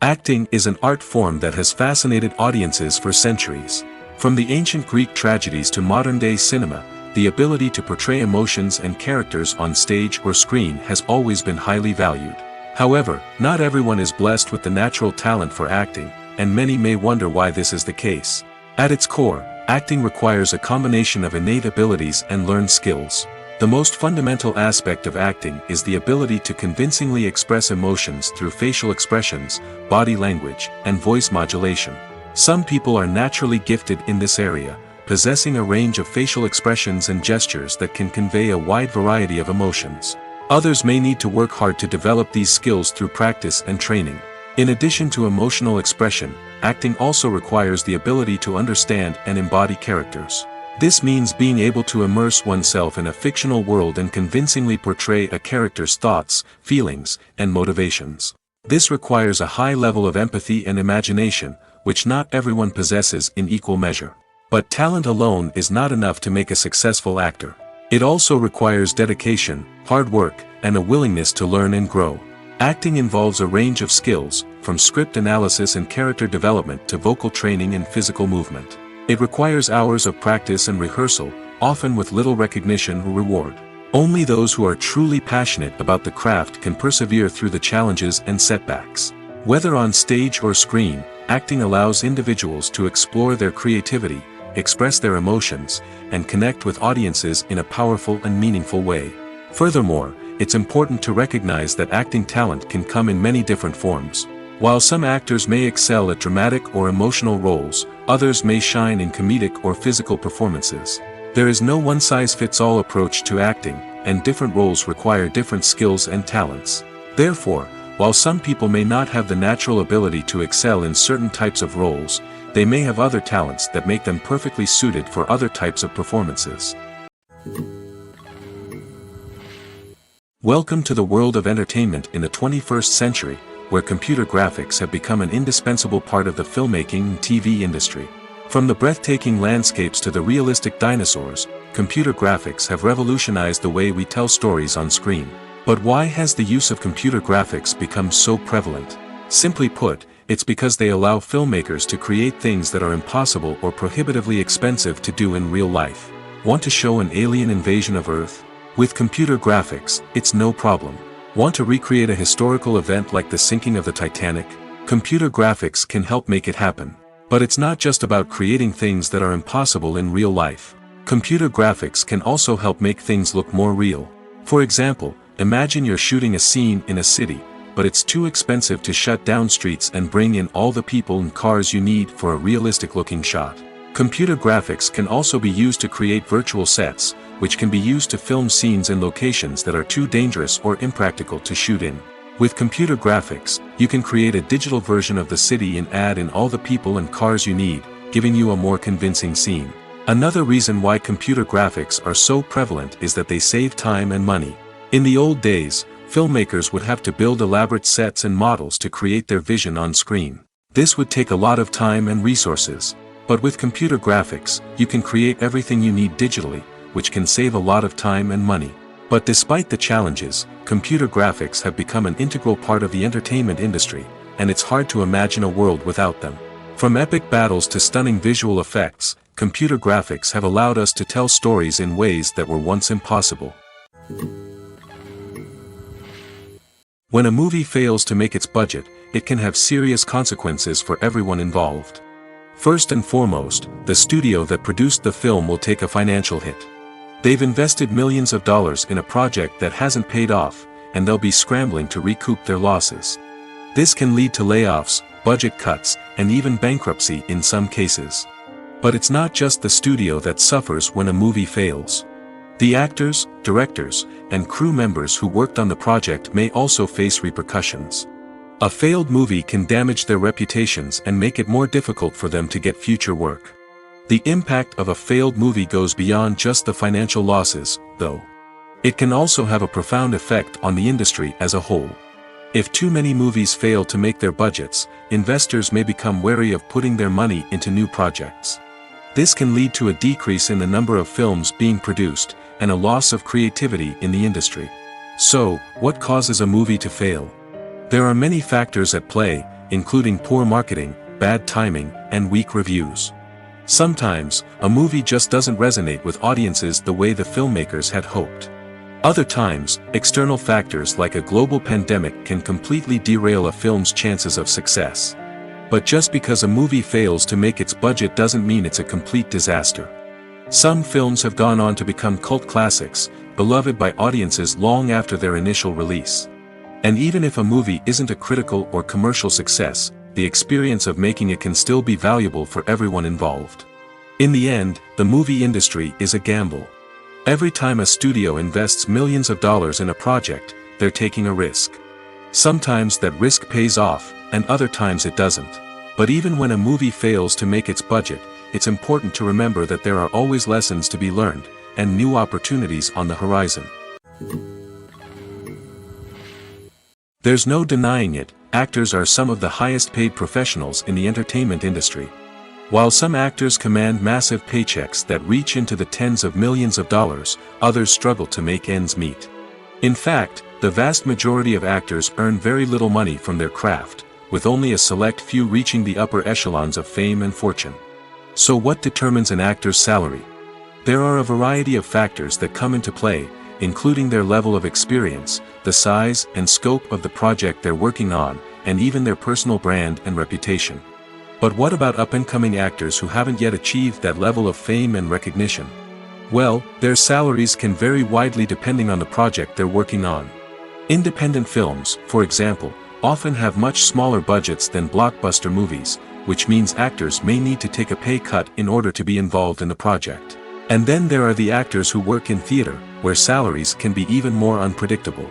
Acting is an art form that has fascinated audiences for centuries. From the ancient Greek tragedies to modern-day cinema, the ability to portray emotions and characters on stage or screen has always been highly valued. However, not everyone is blessed with the natural talent for acting, and many may wonder why this is the case. At its core, acting requires a combination of innate abilities and learned skills. The most fundamental aspect of acting is the ability to convincingly express emotions through facial expressions, body language, and voice modulation. Some people are naturally gifted in this area, possessing a range of facial expressions and gestures that can convey a wide variety of emotions. Others may need to work hard to develop these skills through practice and training. In addition to emotional expression, acting also requires the ability to understand and embody characters. This means being able to immerse oneself in a fictional world and convincingly portray a character's thoughts, feelings, and motivations. This requires a high level of empathy and imagination, which not everyone possesses in equal measure. But talent alone is not enough to make a successful actor. It also requires dedication, hard work, and a willingness to learn and grow. Acting involves a range of skills, from script analysis and character development to vocal training and physical movement. It requires hours of practice and rehearsal, often with little recognition or reward. Only those who are truly passionate about the craft can persevere through the challenges and setbacks. Whether on stage or screen, acting allows individuals to explore their creativity, express their emotions, and connect with audiences in a powerful and meaningful way. Furthermore, it's important to recognize that acting talent can come in many different forms. While some actors may excel at dramatic or emotional roles, others may shine in comedic or physical performances. There is no one-size-fits-all approach to acting, and different roles require different skills and talents. Therefore, while some people may not have the natural ability to excel in certain types of roles, they may have other talents that make them perfectly suited for other types of performances. Welcome to the world of entertainment in the 21st century, where computer graphics have become an indispensable part of the filmmaking and TV industry. From the breathtaking landscapes to the realistic dinosaurs, computer graphics have revolutionized the way we tell stories on screen. But why has the use of computer graphics become so prevalent? Simply put, it's because they allow filmmakers to create things that are impossible or prohibitively expensive to do in real life. Want to show an alien invasion of Earth? With computer graphics, it's no problem. Want to recreate a historical event like the sinking of the Titanic? Computer graphics can help make it happen. But it's not just about creating things that are impossible in real life. Computer graphics can also help make things look more real. For example, imagine you're shooting a scene in a city, but it's too expensive to shut down streets and bring in all the people and cars you need for a realistic-looking shot. Computer graphics can also be used to create virtual sets, which can be used to film scenes in locations that are too dangerous or impractical to shoot in. With computer graphics, you can create a digital version of the city and add in all the people and cars you need, giving you a more convincing scene. Another reason why computer graphics are so prevalent is that they save time and money. In the old days, filmmakers would have to build elaborate sets and models to create their vision on screen. This would take a lot of time and resources. But with computer graphics, you can create everything you need digitally, which can save a lot of time and money. But despite the challenges, computer graphics have become an integral part of the entertainment industry, and it's hard to imagine a world without them. From epic battles to stunning visual effects, computer graphics have allowed us to tell stories in ways that were once impossible. When a movie fails to make its budget, it can have serious consequences for everyone involved. First and foremost, the studio that produced the film will take a financial hit. They've invested millions of dollars in a project that hasn't paid off, and they'll be scrambling to recoup their losses. This can lead to layoffs, budget cuts, and even bankruptcy in some cases. But it's not just the studio that suffers when a movie fails. The actors, directors, and crew members who worked on the project may also face repercussions. A failed movie can damage their reputations and make it more difficult for them to get future work. The impact of a failed movie goes beyond just the financial losses, though. It can also have a profound effect on the industry as a whole. If too many movies fail to make their budgets, investors may become wary of putting their money into new projects. This can lead to a decrease in the number of films being produced, and a loss of creativity in the industry. So, what causes a movie to fail? There are many factors at play, including poor marketing, bad timing, and weak reviews. Sometimes, a movie just doesn't resonate with audiences the way the filmmakers had hoped. Other times, external factors like a global pandemic can completely derail a film's chances of success. But just because a movie fails to make its budget doesn't mean it's a complete disaster. Some films have gone on to become cult classics, beloved by audiences long after their initial release. And even if a movie isn't a critical or commercial success, the experience of making it can still be valuable for everyone involved. In the end, the movie industry is a gamble. Every time a studio invests millions of dollars in a project, they're taking a risk. Sometimes that risk pays off, and other times it doesn't. But even when a movie fails to make its budget, it's important to remember that there are always lessons to be learned, and new opportunities on the horizon. There's no denying it, actors are some of the highest paid professionals in the entertainment industry. While some actors command massive paychecks that reach into the tens of millions of dollars, others struggle to make ends meet. In fact, the vast majority of actors earn very little money from their craft, with only a select few reaching the upper echelons of fame and fortune. So what determines an actor's salary? There are a variety of factors that come into play, including their level of experience, the size and scope of the project they're working on, and even their personal brand and reputation. But what about up-and-coming actors who haven't yet achieved that level of fame and recognition? Well, their salaries can vary widely depending on the project they're working on. Independent films, for example, often have much smaller budgets than blockbuster movies, which means actors may need to take a pay cut in order to be involved in the project. And then there are the actors who work in theater, where salaries can be even more unpredictable.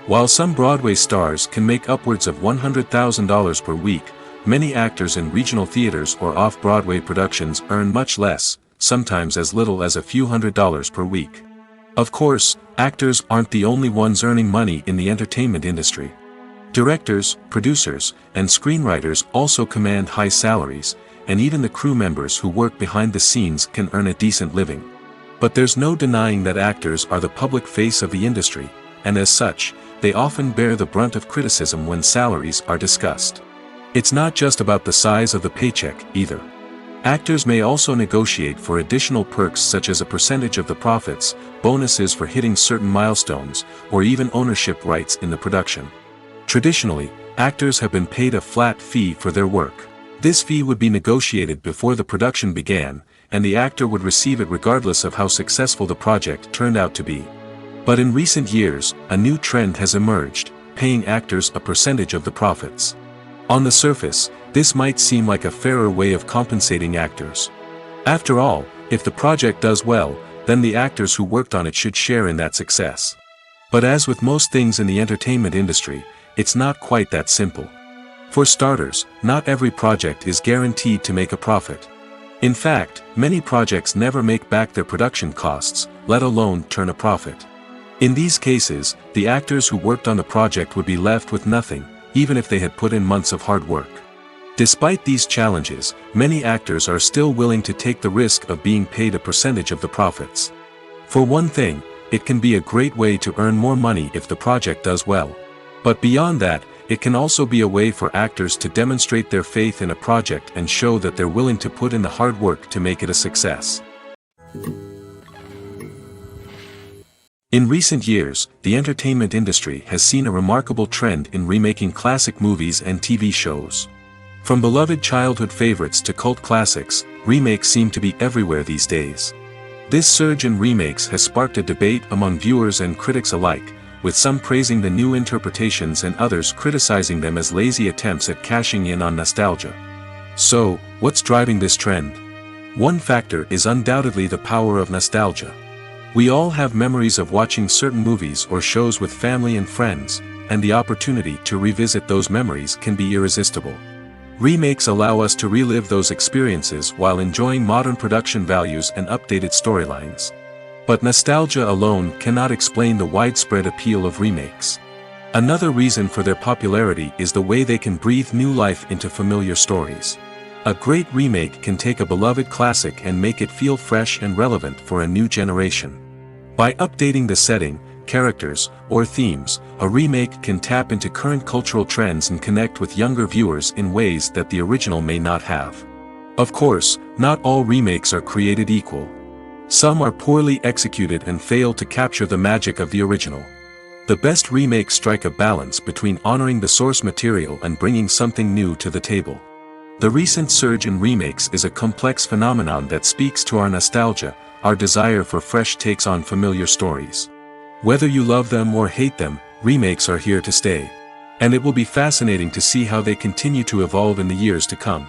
While some Broadway stars can make upwards of $100,000 per week, many actors in regional theaters or off-Broadway productions earn much less, sometimes as little as a few $100s per week. Of course, actors aren't the only ones earning money in the entertainment industry. Directors, producers, and screenwriters also command high salaries, and even the crew members who work behind the scenes can earn a decent living. But there's no denying that actors are the public face of the industry, and as such, they often bear the brunt of criticism when salaries are discussed. It's not just about the size of the paycheck, either. Actors may also negotiate for additional perks such as a percentage of the profits, bonuses for hitting certain milestones, or even ownership rights in the production. Traditionally, actors have been paid a flat fee for their work. This fee would be negotiated before the production began, and the actor would receive it regardless of how successful the project turned out to be. But in recent years, a new trend has emerged, paying actors a percentage of the profits. On the surface, this might seem like a fairer way of compensating actors. After all, if the project does well, then the actors who worked on it should share in that success. But as with most things in the entertainment industry, it's not quite that simple. For starters, not every project is guaranteed to make a profit. In fact, many projects never make back their production costs, let alone turn a profit. In these cases, the actors who worked on the project would be left with nothing, even if they had put in months of hard work. Despite these challenges, many actors are still willing to take the risk of being paid a percentage of the profits. For one thing, it can be a great way to earn more money if the project does well. But beyond that, it can also be a way for actors to demonstrate their faith in a project and show that they're willing to put in the hard work to make it a success. In recent years, the entertainment industry has seen a remarkable trend in remaking classic movies and TV shows. From beloved childhood favorites to cult classics, remakes seem to be everywhere these days. This surge in remakes has sparked a debate among viewers and critics alike, with some praising the new interpretations and others criticizing them as lazy attempts at cashing in on nostalgia. So, what's driving this trend? One factor is undoubtedly the power of nostalgia. We all have memories of watching certain movies or shows with family and friends, and the opportunity to revisit those memories can be irresistible. Remakes allow us to relive those experiences while enjoying modern production values and updated storylines. But nostalgia alone cannot explain the widespread appeal of remakes. Another reason for their popularity is the way they can breathe new life into familiar stories. A great remake can take a beloved classic and make it feel fresh and relevant for a new generation. By updating the setting, characters, or themes, a remake can tap into current cultural trends and connect with younger viewers in ways that the original may not have. Of course, not all remakes are created equal. Some are poorly executed and fail to capture the magic of the original. The best remakes strike a balance between honoring the source material and bringing something new to the table. The recent surge in remakes is a complex phenomenon that speaks to our nostalgia, our desire for fresh takes on familiar stories. Whether you love them or hate them, remakes are here to stay. And it will be fascinating to see how they continue to evolve in the years to come.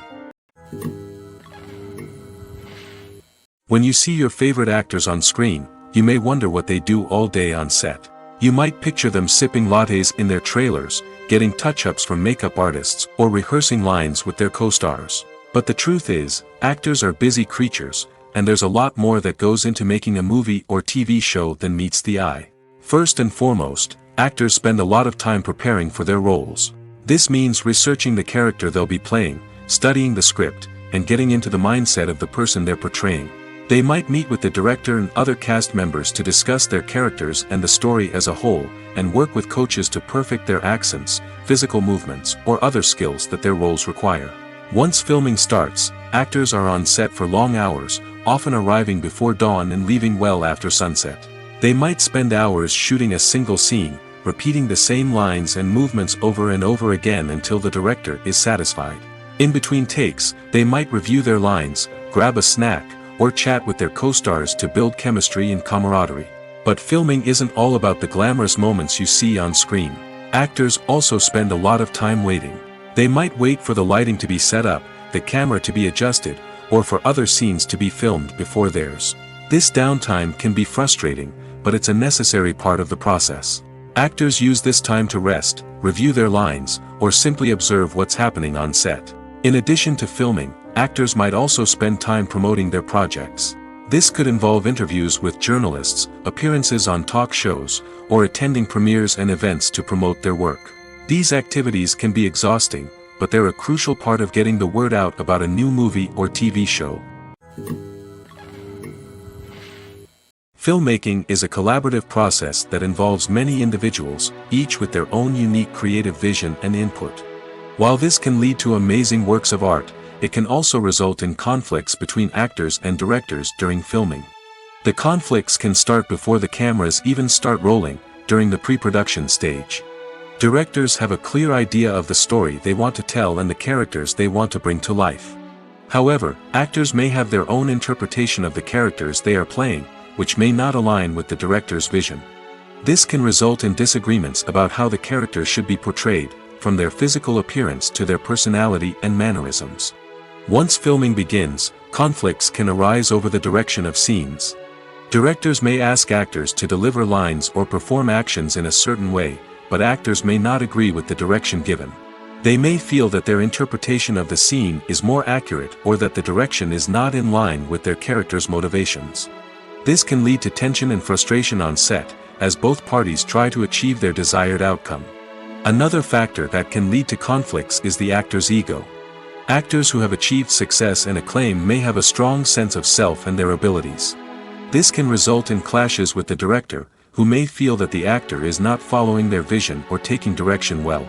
When you see your favorite actors on screen, you may wonder what they do all day on set. You might picture them sipping lattes in their trailers, getting touch-ups from makeup artists, or rehearsing lines with their co-stars. But the truth is, actors are busy creatures, and there's a lot more that goes into making a movie or TV show than meets the eye. First and foremost, actors spend a lot of time preparing for their roles. This means researching the character they'll be playing, studying the script, and getting into the mindset of the person they're portraying. They might meet with the director and other cast members to discuss their characters and the story as a whole, and work with coaches to perfect their accents, physical movements, or other skills that their roles require. Once filming starts, actors are on set for long hours, often arriving before dawn and leaving well after sunset. They might spend hours shooting a single scene, repeating the same lines and movements over and over again until the director is satisfied. In between takes, they might review their lines, grab a snack, or chat with their co-stars to build chemistry and camaraderie. But filming isn't all about the glamorous moments you see on screen. Actors also spend a lot of time waiting. They might wait for the lighting to be set up, the camera to be adjusted, or for other scenes to be filmed before theirs. This downtime can be frustrating, but it's a necessary part of the process. Actors use this time to rest, review their lines, or simply observe what's happening on set. In addition to filming, actors might also spend time promoting their projects. This could involve interviews with journalists, appearances on talk shows, or attending premieres and events to promote their work. These activities can be exhausting, but they're a crucial part of getting the word out about a new movie or TV show. Filmmaking is a collaborative process that involves many individuals, each with their own unique creative vision and input. While this can lead to amazing works of art, it can also result in conflicts between actors and directors during filming. The conflicts can start before the cameras even start rolling, during the pre-production stage. Directors have a clear idea of the story they want to tell and the characters they want to bring to life. However, actors may have their own interpretation of the characters they are playing, which may not align with the director's vision. This can result in disagreements about how the characters should be portrayed, from their physical appearance to their personality and mannerisms. Once filming begins, conflicts can arise over the direction of scenes. Directors may ask actors to deliver lines or perform actions in a certain way, but actors may not agree with the direction given. They may feel that their interpretation of the scene is more accurate or that the direction is not in line with their character's motivations. This can lead to tension and frustration on set, as both parties try to achieve their desired outcome. Another factor that can lead to conflicts is the actor's ego. Actors who have achieved success and acclaim may have a strong sense of self and their abilities. This can result in clashes with the director, who may feel that the actor is not following their vision or taking direction well.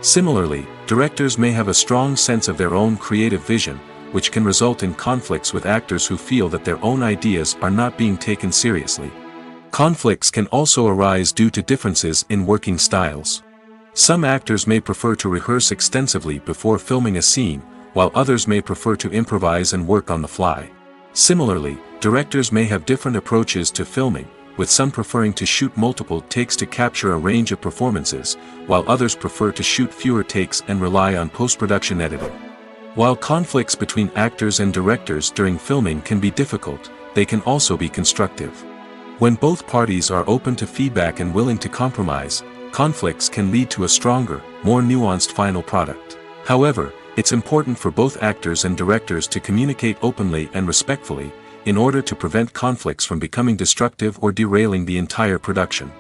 Similarly, directors may have a strong sense of their own creative vision, which can result in conflicts with actors who feel that their own ideas are not being taken seriously. Conflicts can also arise due to differences in working styles. Some actors may prefer to rehearse extensively before filming a scene, while others may prefer to improvise and work on the fly. Similarly, directors may have different approaches to filming, with some preferring to shoot multiple takes to capture a range of performances, while others prefer to shoot fewer takes and rely on post-production editing. While conflicts between actors and directors during filming can be difficult, they can also be constructive. When both parties are open to feedback and willing to compromise, conflicts can lead to a stronger, more nuanced final product. However, it's important for both actors and directors to communicate openly and respectfully, in order to prevent conflicts from becoming destructive or derailing the entire production.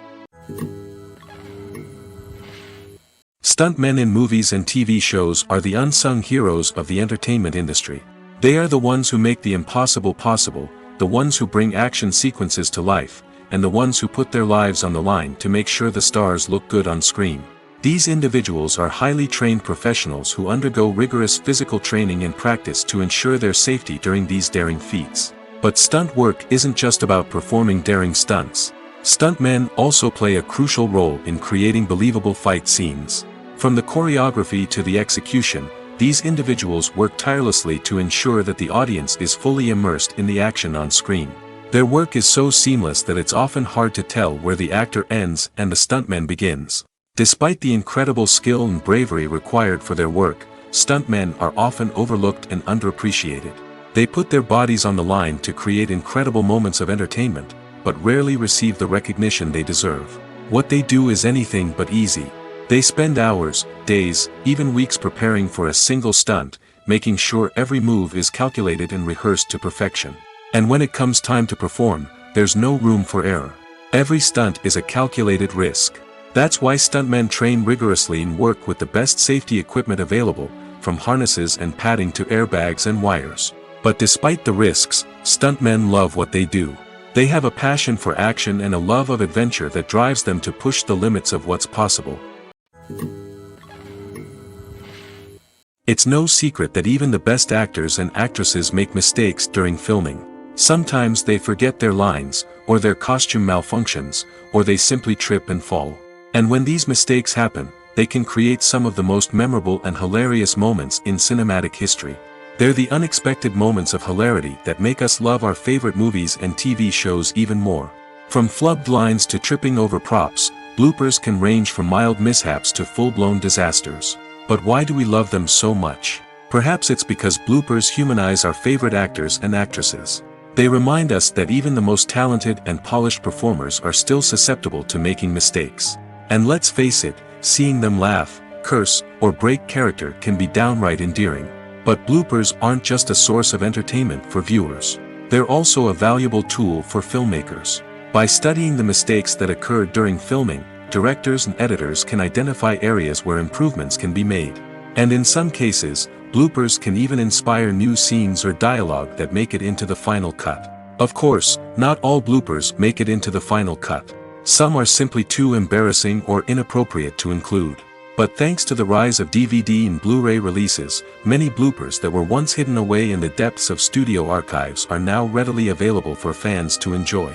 Stuntmen in movies and TV shows are the unsung heroes of the entertainment industry. They are the ones who make the impossible possible, the ones who bring action sequences to life, and the ones who put their lives on the line to make sure the stars look good on screen. These individuals are highly trained professionals who undergo rigorous physical training and practice to ensure their safety during these daring feats. But stunt work isn't just about performing daring stunts. Stuntmen also play a crucial role in creating believable fight scenes. From the choreography to the execution, these individuals work tirelessly to ensure that the audience is fully immersed in the action on screen. Their work is so seamless that it's often hard to tell where the actor ends and the stuntman begins. Despite the incredible skill and bravery required for their work, stuntmen are often overlooked and underappreciated. They put their bodies on the line to create incredible moments of entertainment, but rarely receive the recognition they deserve. What they do is anything but easy. They spend hours, days, even weeks preparing for a single stunt, making sure every move is calculated and rehearsed to perfection. And when it comes time to perform, there's no room for error. Every stunt is a calculated risk. That's why stuntmen train rigorously and work with the best safety equipment available, from harnesses and padding to airbags and wires. But despite the risks, stuntmen love what they do. They have a passion for action and a love of adventure that drives them to push the limits of what's possible. It's no secret that even the best actors and actresses make mistakes during filming. Sometimes they forget their lines, or their costume malfunctions, or they simply trip and fall. And when these mistakes happen, they can create some of the most memorable and hilarious moments in cinematic history. They're the unexpected moments of hilarity that make us love our favorite movies and TV shows even more. From flubbed lines to tripping over props, bloopers can range from mild mishaps to full-blown disasters. But why do we love them so much? Perhaps it's because bloopers humanize our favorite actors and actresses. They remind us that even the most talented and polished performers are still susceptible to making mistakes. And let's face it, seeing them laugh, curse, or break character can be downright endearing. But bloopers aren't just a source of entertainment for viewers. They're also a valuable tool for filmmakers. By studying the mistakes that occurred during filming, directors and editors can identify areas where improvements can be made. And in some cases, bloopers can even inspire new scenes or dialogue that make it into the final cut. Of course, not all bloopers make it into the final cut. Some are simply too embarrassing or inappropriate to include. But thanks to the rise of DVD and Blu-ray releases, many bloopers that were once hidden away in the depths of studio archives are now readily available for fans to enjoy.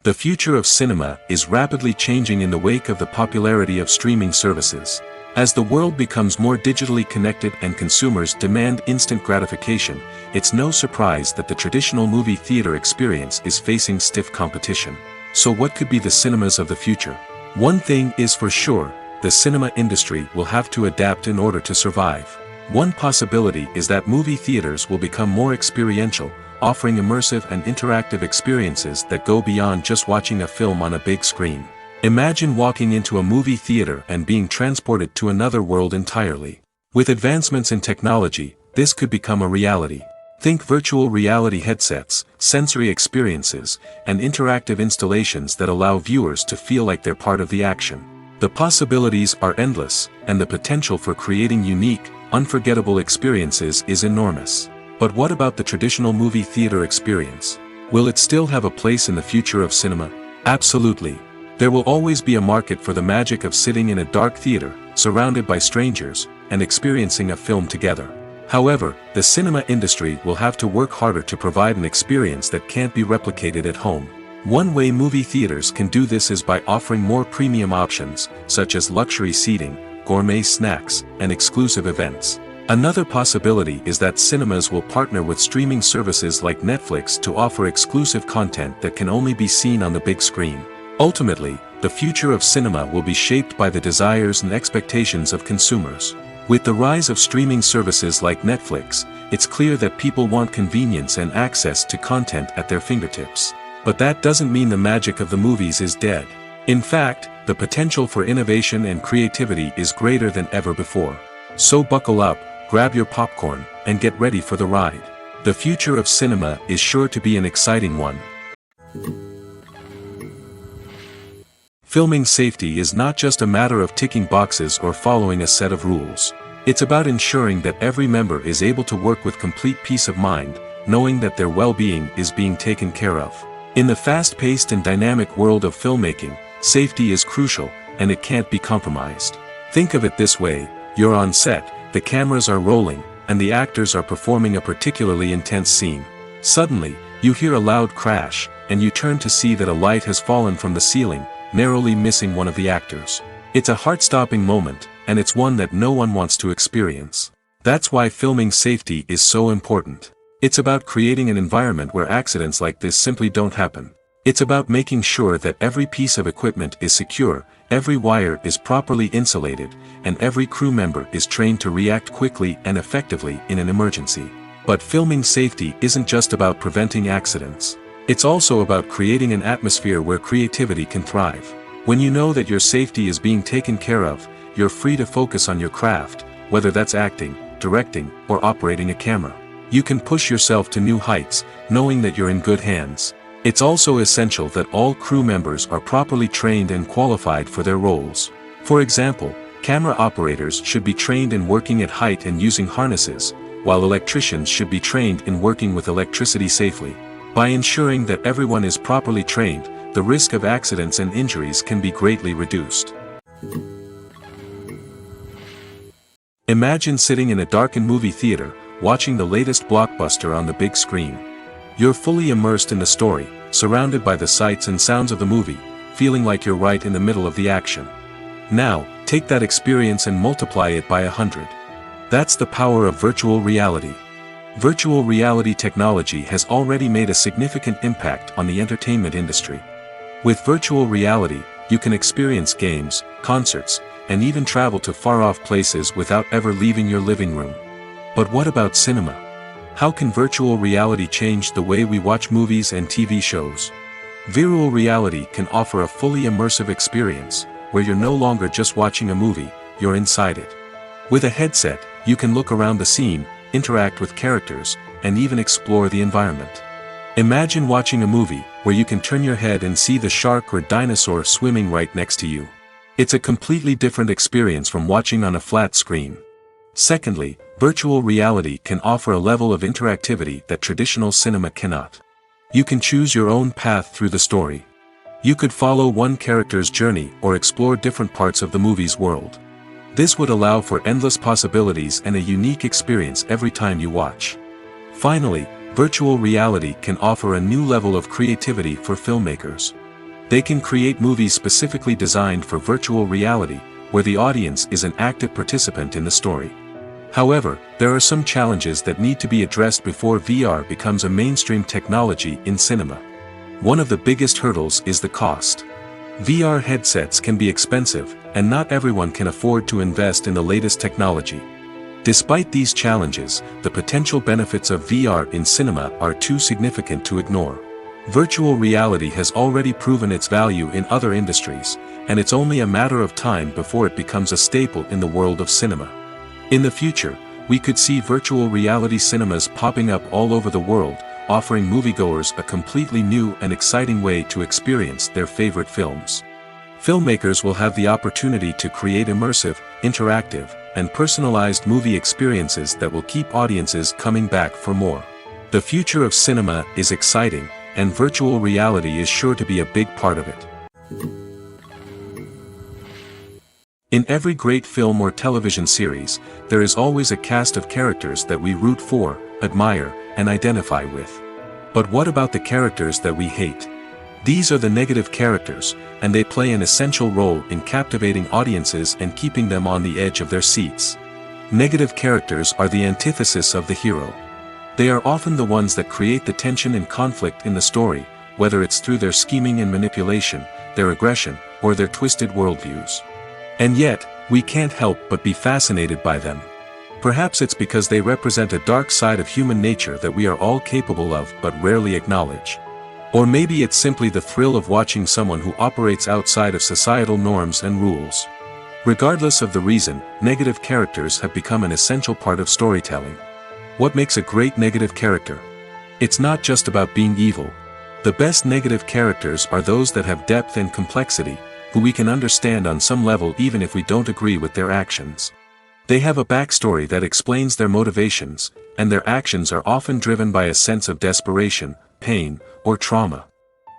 The future of cinema is rapidly changing in the wake of the popularity of streaming services. As the world becomes more digitally connected and consumers demand instant gratification, it's no surprise that the traditional movie theater experience is facing stiff competition. So what could be the cinemas of the future? One thing is for sure, the cinema industry will have to adapt in order to survive. One possibility is that movie theaters will become more experiential, offering immersive and interactive experiences that go beyond just watching a film on a big screen. Imagine walking into a movie theater and being transported to another world entirely. With advancements in technology, this could become a reality. Think virtual reality headsets, sensory experiences, and interactive installations that allow viewers to feel like they're part of the action. The possibilities are endless, and the potential for creating unique, unforgettable experiences is enormous. But what about the traditional movie theater experience? Will it still have a place in the future of cinema? Absolutely. There will always be a market for the magic of sitting in a dark theater, surrounded by strangers, and experiencing a film together. However, the cinema industry will have to work harder to provide an experience that can't be replicated at home. One way movie theaters can do this is by offering more premium options, such as luxury seating, gourmet snacks, and exclusive events. Another possibility is that cinemas will partner with streaming services like Netflix to offer exclusive content that can only be seen on the big screen. Ultimately, the future of cinema will be shaped by the desires and expectations of consumers. With the rise of streaming services like Netflix, it's clear that people want convenience and access to content at their fingertips. But that doesn't mean the magic of the movies is dead. In fact, the potential for innovation and creativity is greater than ever before. So buckle up, grab your popcorn, and get ready for the ride. The future of cinema is sure to be an exciting one. Filming safety is not just a matter of ticking boxes or following a set of rules. It's about ensuring that every member is able to work with complete peace of mind, knowing that their well-being is being taken care of. In the fast-paced and dynamic world of filmmaking, safety is crucial, and it can't be compromised. Think of it this way: you're on set, the cameras are rolling, and the actors are performing a particularly intense scene. Suddenly, you hear a loud crash, and you turn to see that a light has fallen from the ceiling, narrowly missing one of the actors. It's a heart-stopping moment, and it's one that no one wants to experience. That's why filming safety is so important. It's about creating an environment where accidents like this simply don't happen. It's about making sure that every piece of equipment is secure, every wire is properly insulated, and every crew member is trained to react quickly and effectively in an emergency. But filming safety isn't just about preventing accidents. It's also about creating an atmosphere where creativity can thrive. When you know that your safety is being taken care of, you're free to focus on your craft, whether that's acting, directing, or operating a camera. You can push yourself to new heights, knowing that you're in good hands. It's also essential that all crew members are properly trained and qualified for their roles. For example, camera operators should be trained in working at height and using harnesses, while electricians should be trained in working with electricity safely. By ensuring that everyone is properly trained, the risk of accidents and injuries can be greatly reduced. Imagine sitting in a darkened movie theater, watching the latest blockbuster on the big screen. You're fully immersed in the story, surrounded by the sights and sounds of the movie, feeling like you're right in the middle of the action. Now, take that experience and multiply it by 100. That's the power of virtual reality. Virtual reality technology has already made a significant impact on the entertainment industry. With virtual reality, you can experience games, concerts, and even travel to far-off places without ever leaving your living room. But what about cinema? How can virtual reality change the way we watch movies and TV shows? Virtual reality can offer a fully immersive experience, where you're no longer just watching a movie, you're inside it. With a headset, you can look around the scene, interact with characters, and even explore the environment. Imagine watching a movie, where you can turn your head and see the shark or dinosaur swimming right next to you. It's a completely different experience from watching on a flat screen. Secondly, virtual reality can offer a level of interactivity that traditional cinema cannot. You can choose your own path through the story. You could follow one character's journey or explore different parts of the movie's world. This would allow for endless possibilities and a unique experience every time you watch. Finally, virtual reality can offer a new level of creativity for filmmakers. They can create movies specifically designed for virtual reality, where the audience is an active participant in the story. However, there are some challenges that need to be addressed before VR becomes a mainstream technology in cinema. One of the biggest hurdles is the cost. VR headsets can be expensive, and not everyone can afford to invest in the latest technology. Despite these challenges, the potential benefits of VR in cinema are too significant to ignore. Virtual reality has already proven its value in other industries, and it's only a matter of time before it becomes a staple in the world of cinema. In the future, we could see virtual reality cinemas popping up all over the world, offering moviegoers a completely new and exciting way to experience their favorite films. Filmmakers will have the opportunity to create immersive, interactive, and personalized movie experiences that will keep audiences coming back for more. The future of cinema is exciting, and virtual reality is sure to be a big part of it. In every great film or television series, there is always a cast of characters that we root for, admire, and identify with. But what about the characters that we hate? These are the negative characters, and they play an essential role in captivating audiences and keeping them on the edge of their seats. Negative characters are the antithesis of the hero. They are often the ones that create the tension and conflict in the story, whether it's through their scheming and manipulation, their aggression, or their twisted worldviews. And yet, we can't help but be fascinated by them. Perhaps it's because they represent a dark side of human nature that we are all capable of but rarely acknowledge. Or maybe it's simply the thrill of watching someone who operates outside of societal norms and rules. Regardless of the reason, negative characters have become an essential part of storytelling. What makes a great negative character? It's not just about being evil. The best negative characters are those that have depth and complexity, who we can understand on some level even if we don't agree with their actions. They have a backstory that explains their motivations, and their actions are often driven by a sense of desperation, pain, or trauma.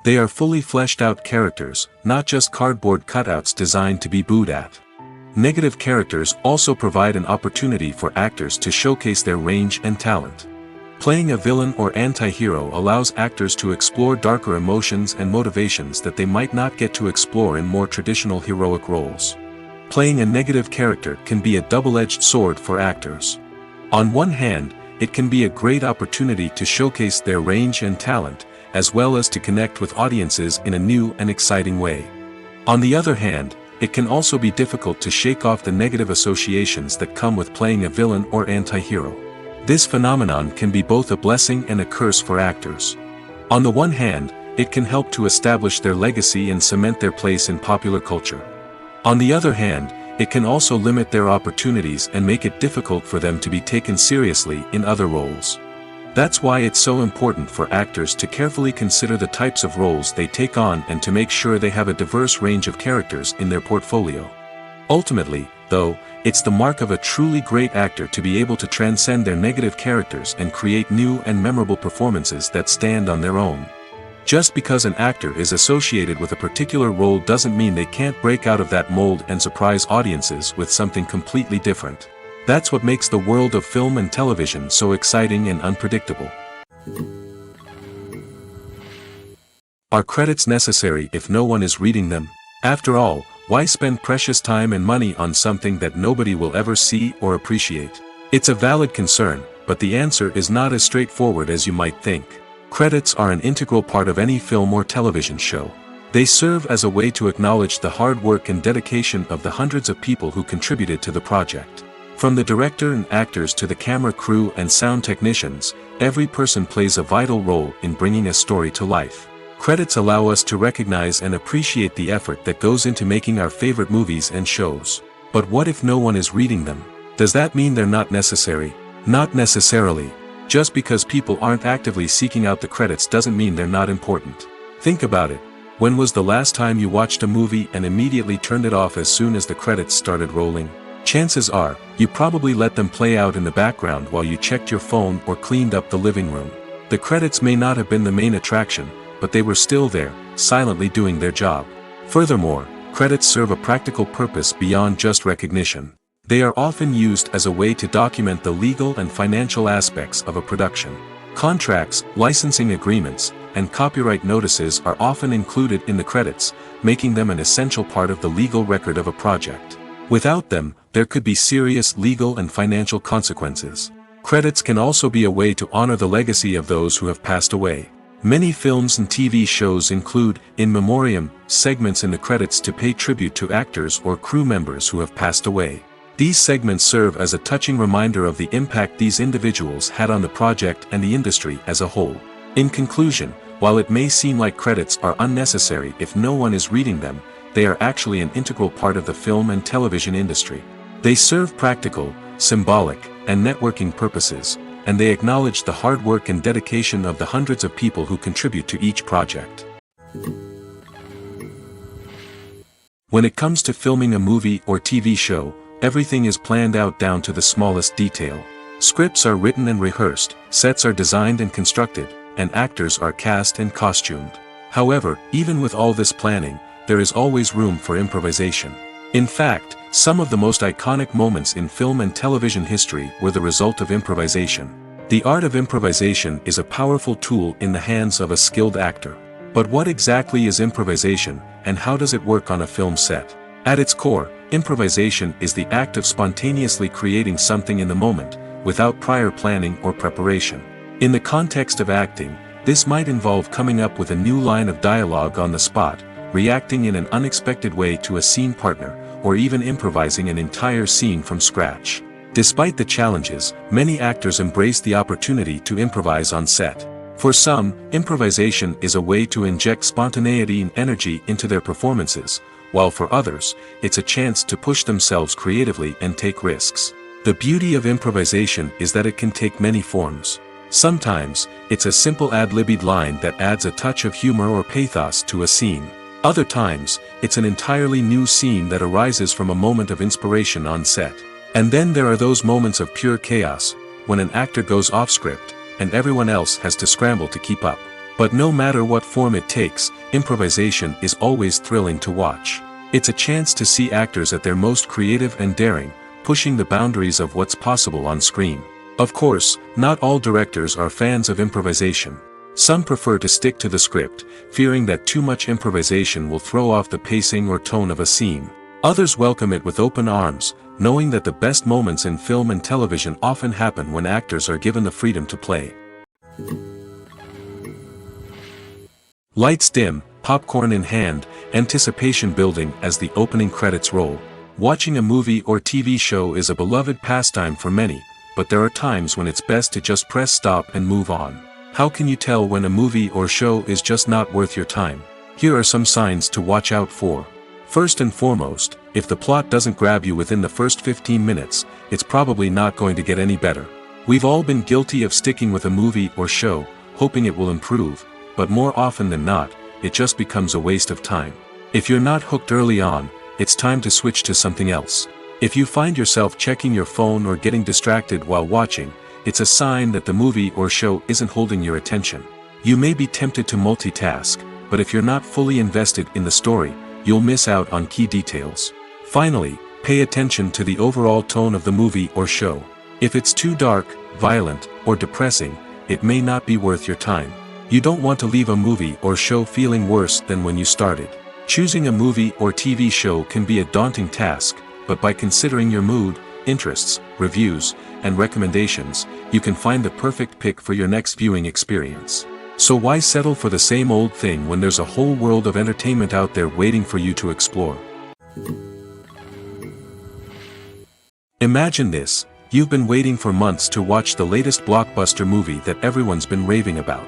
They are fully fleshed out characters, not just cardboard cutouts designed to be booed at. Negative characters also provide an opportunity for actors to showcase their range and talent. Playing a villain or anti-hero allows actors to explore darker emotions and motivations that they might not get to explore in more traditional heroic roles. Playing a negative character can be a double-edged sword for actors. On one hand, it can be a great opportunity to showcase their range and talent, as well as to connect with audiences in a new and exciting way. On the other hand, it can also be difficult to shake off the negative associations that come with playing a villain or anti-hero. This phenomenon can be both a blessing and a curse for actors. On the one hand, it can help to establish their legacy and cement their place in popular culture. On the other hand, it can also limit their opportunities and make it difficult for them to be taken seriously in other roles. That's why it's so important for actors to carefully consider the types of roles they take on and to make sure they have a diverse range of characters in their portfolio. Ultimately, though, it's the mark of a truly great actor to be able to transcend their negative characters and create new and memorable performances that stand on their own. Just because an actor is associated with a particular role doesn't mean they can't break out of that mold and surprise audiences with something completely different. That's what makes the world of film and television so exciting and unpredictable. Are credits necessary if no one is reading them? After all, why spend precious time and money on something that nobody will ever see or appreciate? It's a valid concern, but the answer is not as straightforward as you might think. Credits are an integral part of any film or television show. They serve as a way to acknowledge the hard work and dedication of the hundreds of people who contributed to the project. From the director and actors to the camera crew and sound technicians, every person plays a vital role in bringing a story to life. Credits allow us to recognize and appreciate the effort that goes into making our favorite movies and shows. But what if no one is reading them? Does that mean they're not necessary? Not necessarily. Just because people aren't actively seeking out the credits doesn't mean they're not important. Think about it. When was the last time you watched a movie and immediately turned it off as soon as the credits started rolling? Chances are, you probably let them play out in the background while you checked your phone or cleaned up the living room. The credits may not have been the main attraction, but they were still there, silently doing their job. Furthermore, credits serve a practical purpose beyond just recognition. They are often used as a way to document the legal and financial aspects of a production. Contracts, licensing agreements, and copyright notices are often included in the credits, making them an essential part of the legal record of a project. Without them, there could be serious legal and financial consequences. Credits can also be a way to honor the legacy of those who have passed away. Many films and TV shows include, in memoriam, segments in the credits to pay tribute to actors or crew members who have passed away. These segments serve as a touching reminder of the impact these individuals had on the project and the industry as a whole. In conclusion, while it may seem like credits are unnecessary if no one is reading them, they are actually an integral part of the film and television industry. They serve practical, symbolic, and networking purposes, and they acknowledge the hard work and dedication of the hundreds of people who contribute to each project. When it comes to filming a movie or TV show, everything is planned out down to the smallest detail. Scripts are written and rehearsed, sets are designed and constructed, and actors are cast and costumed. However, even with all this planning, there is always room for improvisation. In fact, some of the most iconic moments in film and television history were the result of improvisation. The art of improvisation is a powerful tool in the hands of a skilled actor. But what exactly is improvisation, and how does it work on a film set? At its core, improvisation is the act of spontaneously creating something in the moment, without prior planning or preparation. In the context of acting, this might involve coming up with a new line of dialogue on the spot, reacting in an unexpected way to a scene partner, or even improvising an entire scene from scratch. Despite the challenges, many actors embrace the opportunity to improvise on set. For some, improvisation is a way to inject spontaneity and energy into their performances, while for others, it's a chance to push themselves creatively and take risks. The beauty of improvisation is that it can take many forms. Sometimes, it's a simple ad-libbed line that adds a touch of humor or pathos to a scene. Other times, it's an entirely new scene that arises from a moment of inspiration on set. And then there are those moments of pure chaos, when an actor goes off script, and everyone else has to scramble to keep up. But no matter what form it takes, improvisation is always thrilling to watch. It's a chance to see actors at their most creative and daring, pushing the boundaries of what's possible on screen. Of course, not all directors are fans of improvisation. Some prefer to stick to the script, fearing that too much improvisation will throw off the pacing or tone of a scene. Others welcome it with open arms, knowing that the best moments in film and television often happen when actors are given the freedom to play. Lights dim, popcorn in hand, anticipation building as the opening credits roll. Watching a movie or TV show is a beloved pastime for many, but there are times when it's best to just press stop and move on. How can you tell when a movie or show is just not worth your time? Here are some signs to watch out for. First and foremost, if the plot doesn't grab you within the first 15 minutes, it's probably not going to get any better. We've all been guilty of sticking with a movie or show, hoping it will improve, but more often than not, it just becomes a waste of time. If you're not hooked early on, it's time to switch to something else. If you find yourself checking your phone or getting distracted while watching, it's a sign that the movie or show isn't holding your attention. You may be tempted to multitask, but if you're not fully invested in the story, you'll miss out on key details. Finally, pay attention to the overall tone of the movie or show. If it's too dark, violent, or depressing, it may not be worth your time. You don't want to leave a movie or show feeling worse than when you started. Choosing a movie or TV show can be a daunting task, but by considering your mood, interests, reviews, and recommendations, you can find the perfect pick for your next viewing experience. So why settle for the same old thing when there's a whole world of entertainment out there waiting for you to explore? Imagine this: you've been waiting for months to watch the latest blockbuster movie that everyone's been raving about.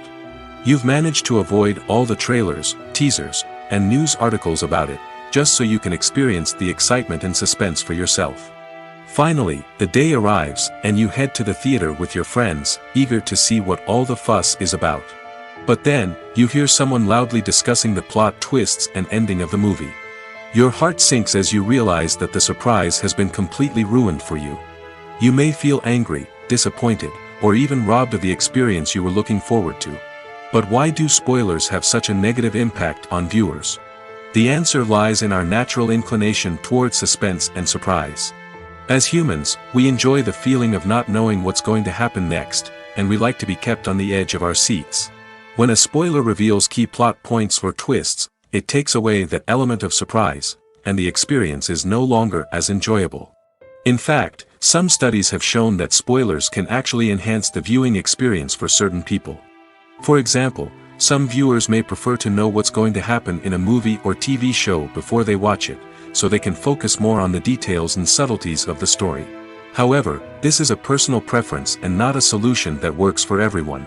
You've managed to avoid all the trailers, teasers, and news articles about it, just so you can experience the excitement and suspense for yourself. Finally, the day arrives, and you head to the theater with your friends, eager to see what all the fuss is about. But then, you hear someone loudly discussing the plot twists and ending of the movie. Your heart sinks as you realize that the surprise has been completely ruined for you. You may feel angry, disappointed, or even robbed of the experience you were looking forward to. But why do spoilers have such a negative impact on viewers? The answer lies in our natural inclination toward suspense and surprise. As humans, we enjoy the feeling of not knowing what's going to happen next, and we like to be kept on the edge of our seats. When a spoiler reveals key plot points or twists, it takes away that element of surprise, and the experience is no longer as enjoyable. In fact, some studies have shown that spoilers can actually enhance the viewing experience for certain people. For example, some viewers may prefer to know what's going to happen in a movie or TV show before they watch it, so they can focus more on the details and subtleties of the story. However, this is a personal preference and not a solution that works for everyone.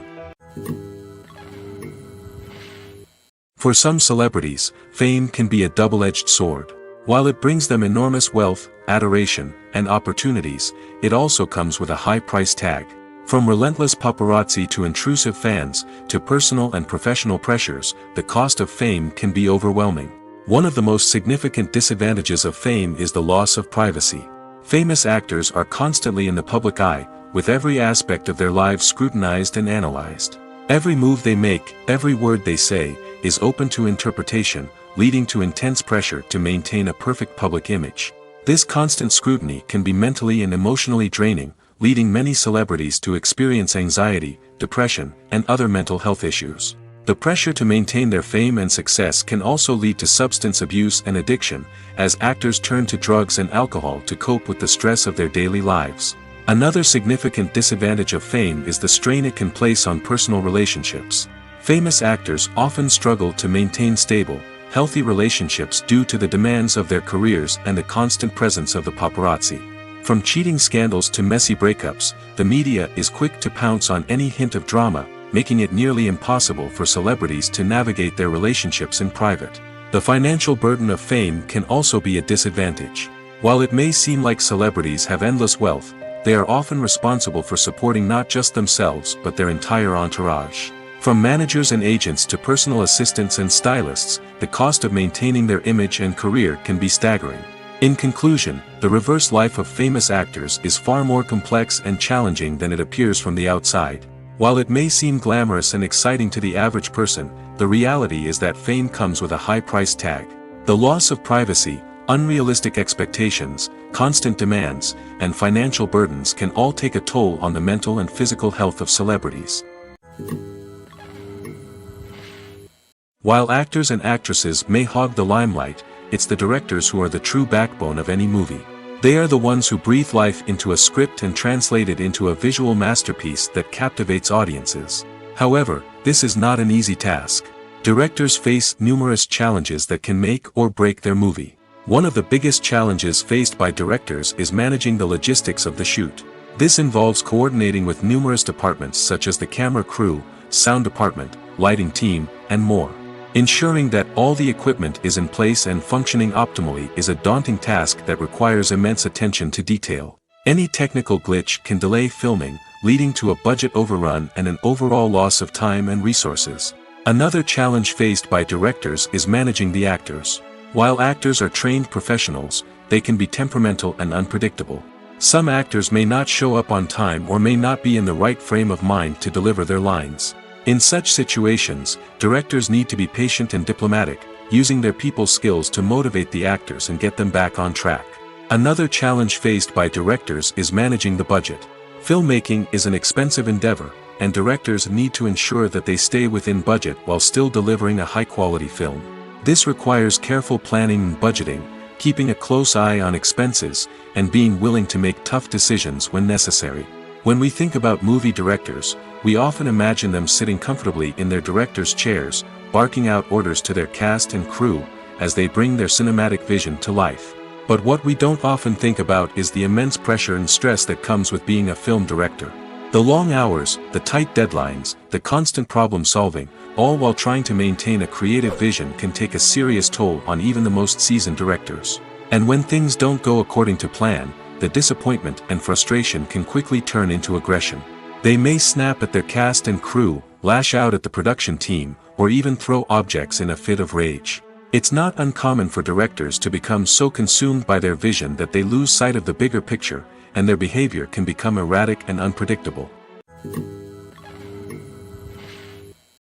For some celebrities, fame can be a double-edged sword. While it brings them enormous wealth, adoration, and opportunities, it also comes with a high price tag. From relentless paparazzi to intrusive fans, to personal and professional pressures, the cost of fame can be overwhelming. One of the most significant disadvantages of fame is the loss of privacy. Famous actors are constantly in the public eye, with every aspect of their lives scrutinized and analyzed. Every move they make, every word they say, is open to interpretation, leading to intense pressure to maintain a perfect public image. This constant scrutiny can be mentally and emotionally draining, leading many celebrities to experience anxiety, depression, and other mental health issues. The pressure to maintain their fame and success can also lead to substance abuse and addiction, as actors turn to drugs and alcohol to cope with the stress of their daily lives. Another significant disadvantage of fame is the strain it can place on personal relationships. Famous actors often struggle to maintain stable, healthy relationships due to the demands of their careers and the constant presence of the paparazzi. From cheating scandals to messy breakups, the media is quick to pounce on any hint of drama, making it nearly impossible for celebrities to navigate their relationships in private. The financial burden of fame can also be a disadvantage. While it may seem like celebrities have endless wealth, they are often responsible for supporting not just themselves but their entire entourage. From managers and agents to personal assistants and stylists, the cost of maintaining their image and career can be staggering. In conclusion, the reverse life of famous actors is far more complex and challenging than it appears from the outside. While it may seem glamorous and exciting to the average person, the reality is that fame comes with a high price tag. The loss of privacy, unrealistic expectations, constant demands, and financial burdens can all take a toll on the mental and physical health of celebrities. While actors and actresses may hog the limelight, it's the directors who are the true backbone of any movie. They are the ones who breathe life into a script and translate it into a visual masterpiece that captivates audiences. However, this is not an easy task. Directors face numerous challenges that can make or break their movie. One of the biggest challenges faced by directors is managing the logistics of the shoot. This involves coordinating with numerous departments such as the camera crew, sound department, lighting team, and more. Ensuring that all the equipment is in place and functioning optimally is a daunting task that requires immense attention to detail. Any technical glitch can delay filming, leading to a budget overrun and an overall loss of time and resources. Another challenge faced by directors is managing the actors. While actors are trained professionals, they can be temperamental and unpredictable. Some actors may not show up on time or may not be in the right frame of mind to deliver their lines. In such situations, directors need to be patient and diplomatic, using their people skills to motivate the actors and get them back on track. Another challenge faced by directors is managing the budget. Filmmaking is an expensive endeavor, and directors need to ensure that they stay within budget while still delivering a high-quality film. This requires careful planning and budgeting, keeping a close eye on expenses, and being willing to make tough decisions when necessary. When we think about movie directors, we often imagine them sitting comfortably in their director's chairs, barking out orders to their cast and crew, as they bring their cinematic vision to life. But what we don't often think about is the immense pressure and stress that comes with being a film director. The long hours, the tight deadlines, the constant problem solving, all while trying to maintain a creative vision can take a serious toll on even the most seasoned directors. And when things don't go according to plan, the disappointment and frustration can quickly turn into aggression. They may snap at their cast and crew, lash out at the production team, or even throw objects in a fit of rage. It's not uncommon for directors to become so consumed by their vision that they lose sight of the bigger picture, and their behavior can become erratic and unpredictable.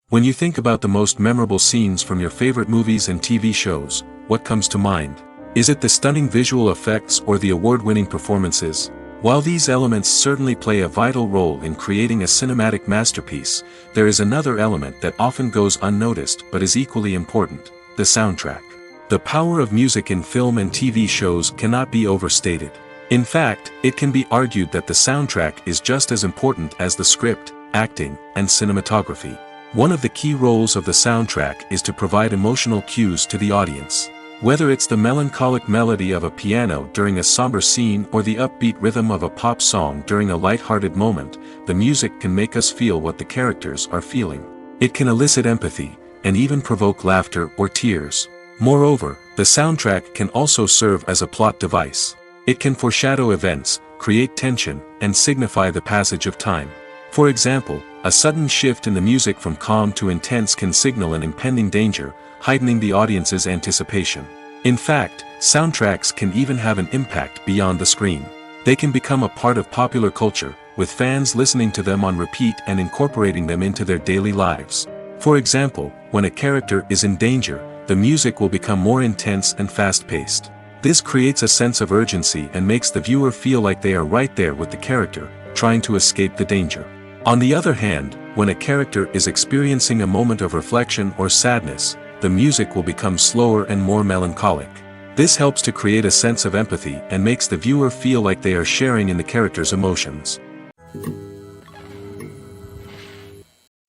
When you think about the most memorable scenes from your favorite movies and TV shows, what comes to mind? Is it the stunning visual effects or the award-winning performances? While these elements certainly play a vital role in creating a cinematic masterpiece, there is another element that often goes unnoticed but is equally important: the soundtrack. The power of music in film and TV shows cannot be overstated. In fact, it can be argued that the soundtrack is just as important as the script, acting, and cinematography. One of the key roles of the soundtrack is to provide emotional cues to the audience. Whether it's the melancholic melody of a piano during a somber scene or the upbeat rhythm of a pop song during a light-hearted moment, the music can make us feel what the characters are feeling. It can elicit empathy, and even provoke laughter or tears. Moreover, the soundtrack can also serve as a plot device. It can foreshadow events, create tension, and signify the passage of time. For example, a sudden shift in the music from calm to intense can signal an impending danger, heightening the audience's anticipation. In fact, soundtracks can even have an impact beyond the screen. They can become a part of popular culture, with fans listening to them on repeat and incorporating them into their daily lives. For example, when a character is in danger, the music will become more intense and fast-paced. This creates a sense of urgency and makes the viewer feel like they are right there with the character, trying to escape the danger. On the other hand, when a character is experiencing a moment of reflection or sadness, the music will become slower and more melancholic. This helps to create a sense of empathy and makes the viewer feel like they are sharing in the character's emotions.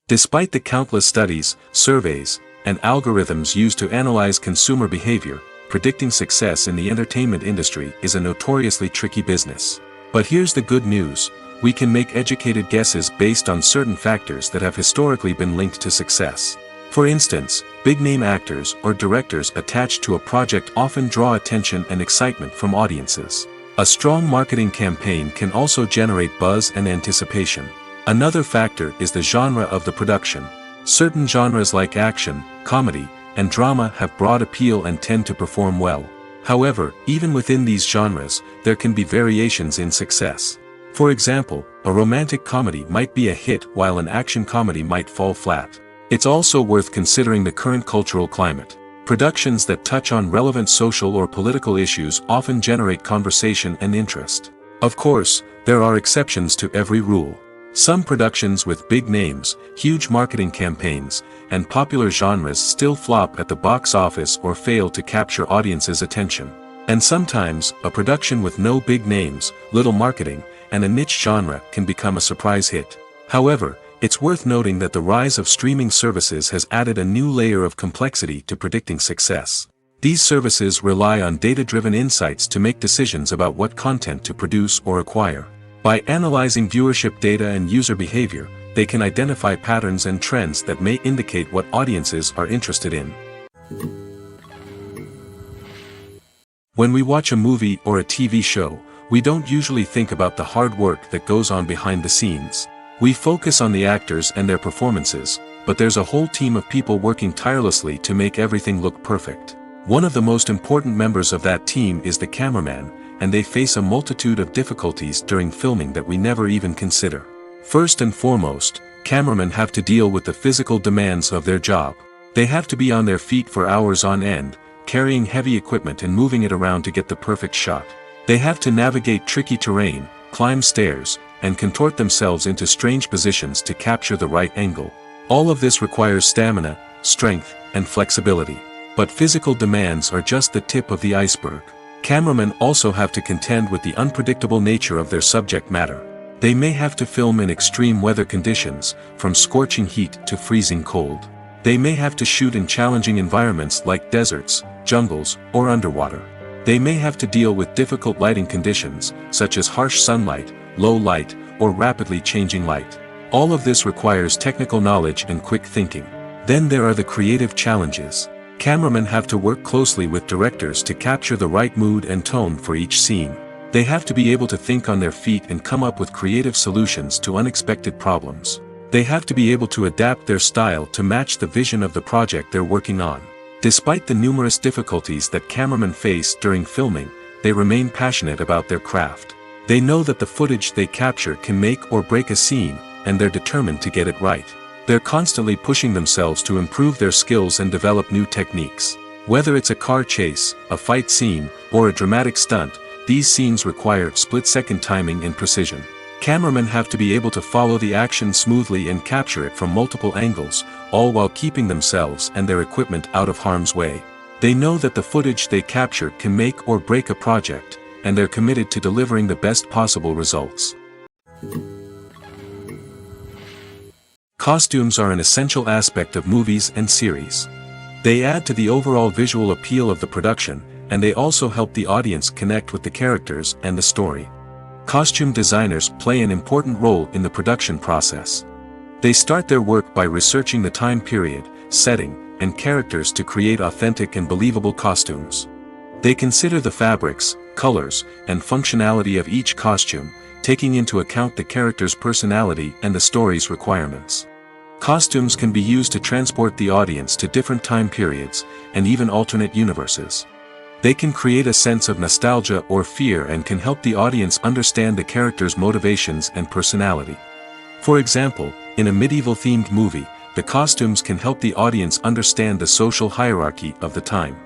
Despite the countless studies, surveys, and algorithms used to analyze consumer behavior, predicting success in the entertainment industry is a notoriously tricky business. But here's the good news: we can make educated guesses based on certain factors that have historically been linked to success. For instance, big-name actors or directors attached to a project often draw attention and excitement from audiences. A strong marketing campaign can also generate buzz and anticipation. Another factor is the genre of the production. Certain genres like action, comedy, and drama have broad appeal and tend to perform well. However, even within these genres, there can be variations in success. For example, a romantic comedy might be a hit while an action comedy might fall flat. It's also worth considering the current cultural climate. Productions that touch on relevant social or political issues often generate conversation and interest. Of course, there are exceptions to every rule. Some productions with big names, huge marketing campaigns, and popular genres still flop at the box office or fail to capture audiences' attention. And sometimes, a production with no big names, little marketing, and a niche genre can become a surprise hit. However, it's worth noting that the rise of streaming services has added a new layer of complexity to predicting success. These services rely on data-driven insights to make decisions about what content to produce or acquire. By analyzing viewership data and user behavior, they can identify patterns and trends that may indicate what audiences are interested in. When we watch a movie or a TV show, we don't usually think about the hard work that goes on behind the scenes. We focus on the actors and their performances, but there's a whole team of people working tirelessly to make everything look perfect. One of the most important members of that team is the cameraman, and they face a multitude of difficulties during filming that we never even consider. First and foremost, cameramen have to deal with the physical demands of their job. They have to be on their feet for hours on end, carrying heavy equipment and moving it around to get the perfect shot. They have to navigate tricky terrain, climb stairs, and contort themselves into strange positions to capture the right angle. All of this requires stamina, strength, and flexibility. But physical demands are just the tip of the iceberg. Cameramen also have to contend with the unpredictable nature of their subject matter. They may have to film in extreme weather conditions, from scorching heat to freezing cold. They may have to shoot in challenging environments like deserts, jungles, or underwater. They may have to deal with difficult lighting conditions, such as harsh sunlight, low light, or rapidly changing light. All of this requires technical knowledge and quick thinking. Then there are the creative challenges. Cameramen have to work closely with directors to capture the right mood and tone for each scene. They have to be able to think on their feet and come up with creative solutions to unexpected problems. They have to be able to adapt their style to match the vision of the project they're working on. Despite the numerous difficulties that cameramen face during filming, they remain passionate about their craft. They know that the footage they capture can make or break a scene, and they're determined to get it right. They're constantly pushing themselves to improve their skills and develop new techniques. Whether it's a car chase, a fight scene, or a dramatic stunt, these scenes require split-second timing and precision. Cameramen have to be able to follow the action smoothly and capture it from multiple angles, all while keeping themselves and their equipment out of harm's way. They know that the footage they capture can make or break a project, and they're committed to delivering the best possible results. Costumes are an essential aspect of movies and series. They add to the overall visual appeal of the production, and they also help the audience connect with the characters and the story. Costume designers play an important role in the production process. They start their work by researching the time period, setting, and characters to create authentic and believable costumes. They consider the fabrics, colors, and functionality of each costume, taking into account the character's personality and the story's requirements. Costumes can be used to transport the audience to different time periods, and even alternate universes. They can create a sense of nostalgia or fear and can help the audience understand the character's motivations and personality. For example, in a medieval-themed movie, the costumes can help the audience understand the social hierarchy of the time.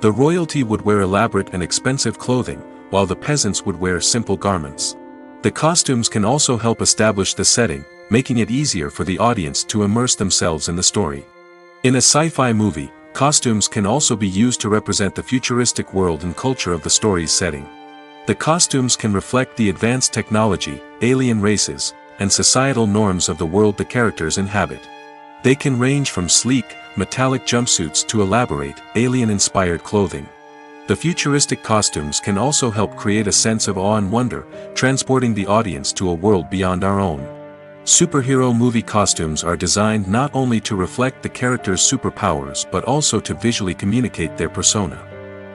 The royalty would wear elaborate and expensive clothing, while the peasants would wear simple garments. The costumes can also help establish the setting, making it easier for the audience to immerse themselves in the story. In a sci-fi movie, costumes can also be used to represent the futuristic world and culture of the story's setting. The costumes can reflect the advanced technology, alien races, and societal norms of the world the characters inhabit. They can range from sleek, metallic jumpsuits to elaborate, alien-inspired clothing. The futuristic costumes can also help create a sense of awe and wonder, transporting the audience to a world beyond our own. Superhero movie costumes are designed not only to reflect the character's superpowers but also to visually communicate their persona.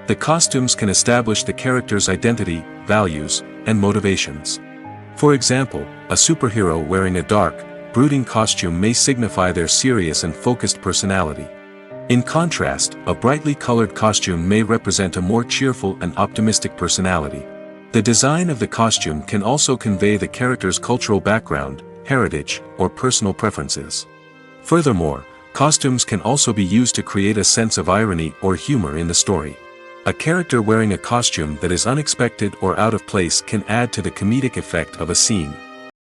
The costumes can establish the character's identity, values, and motivations. For example, a superhero wearing a dark, brooding costume may signify their serious and focused personality. In contrast, a brightly colored costume may represent a more cheerful and optimistic personality. The design of the costume can also convey the character's cultural background, heritage, or personal preferences. Furthermore, costumes can also be used to create a sense of irony or humor in the story. A character wearing a costume that is unexpected or out of place can add to the comedic effect of a scene.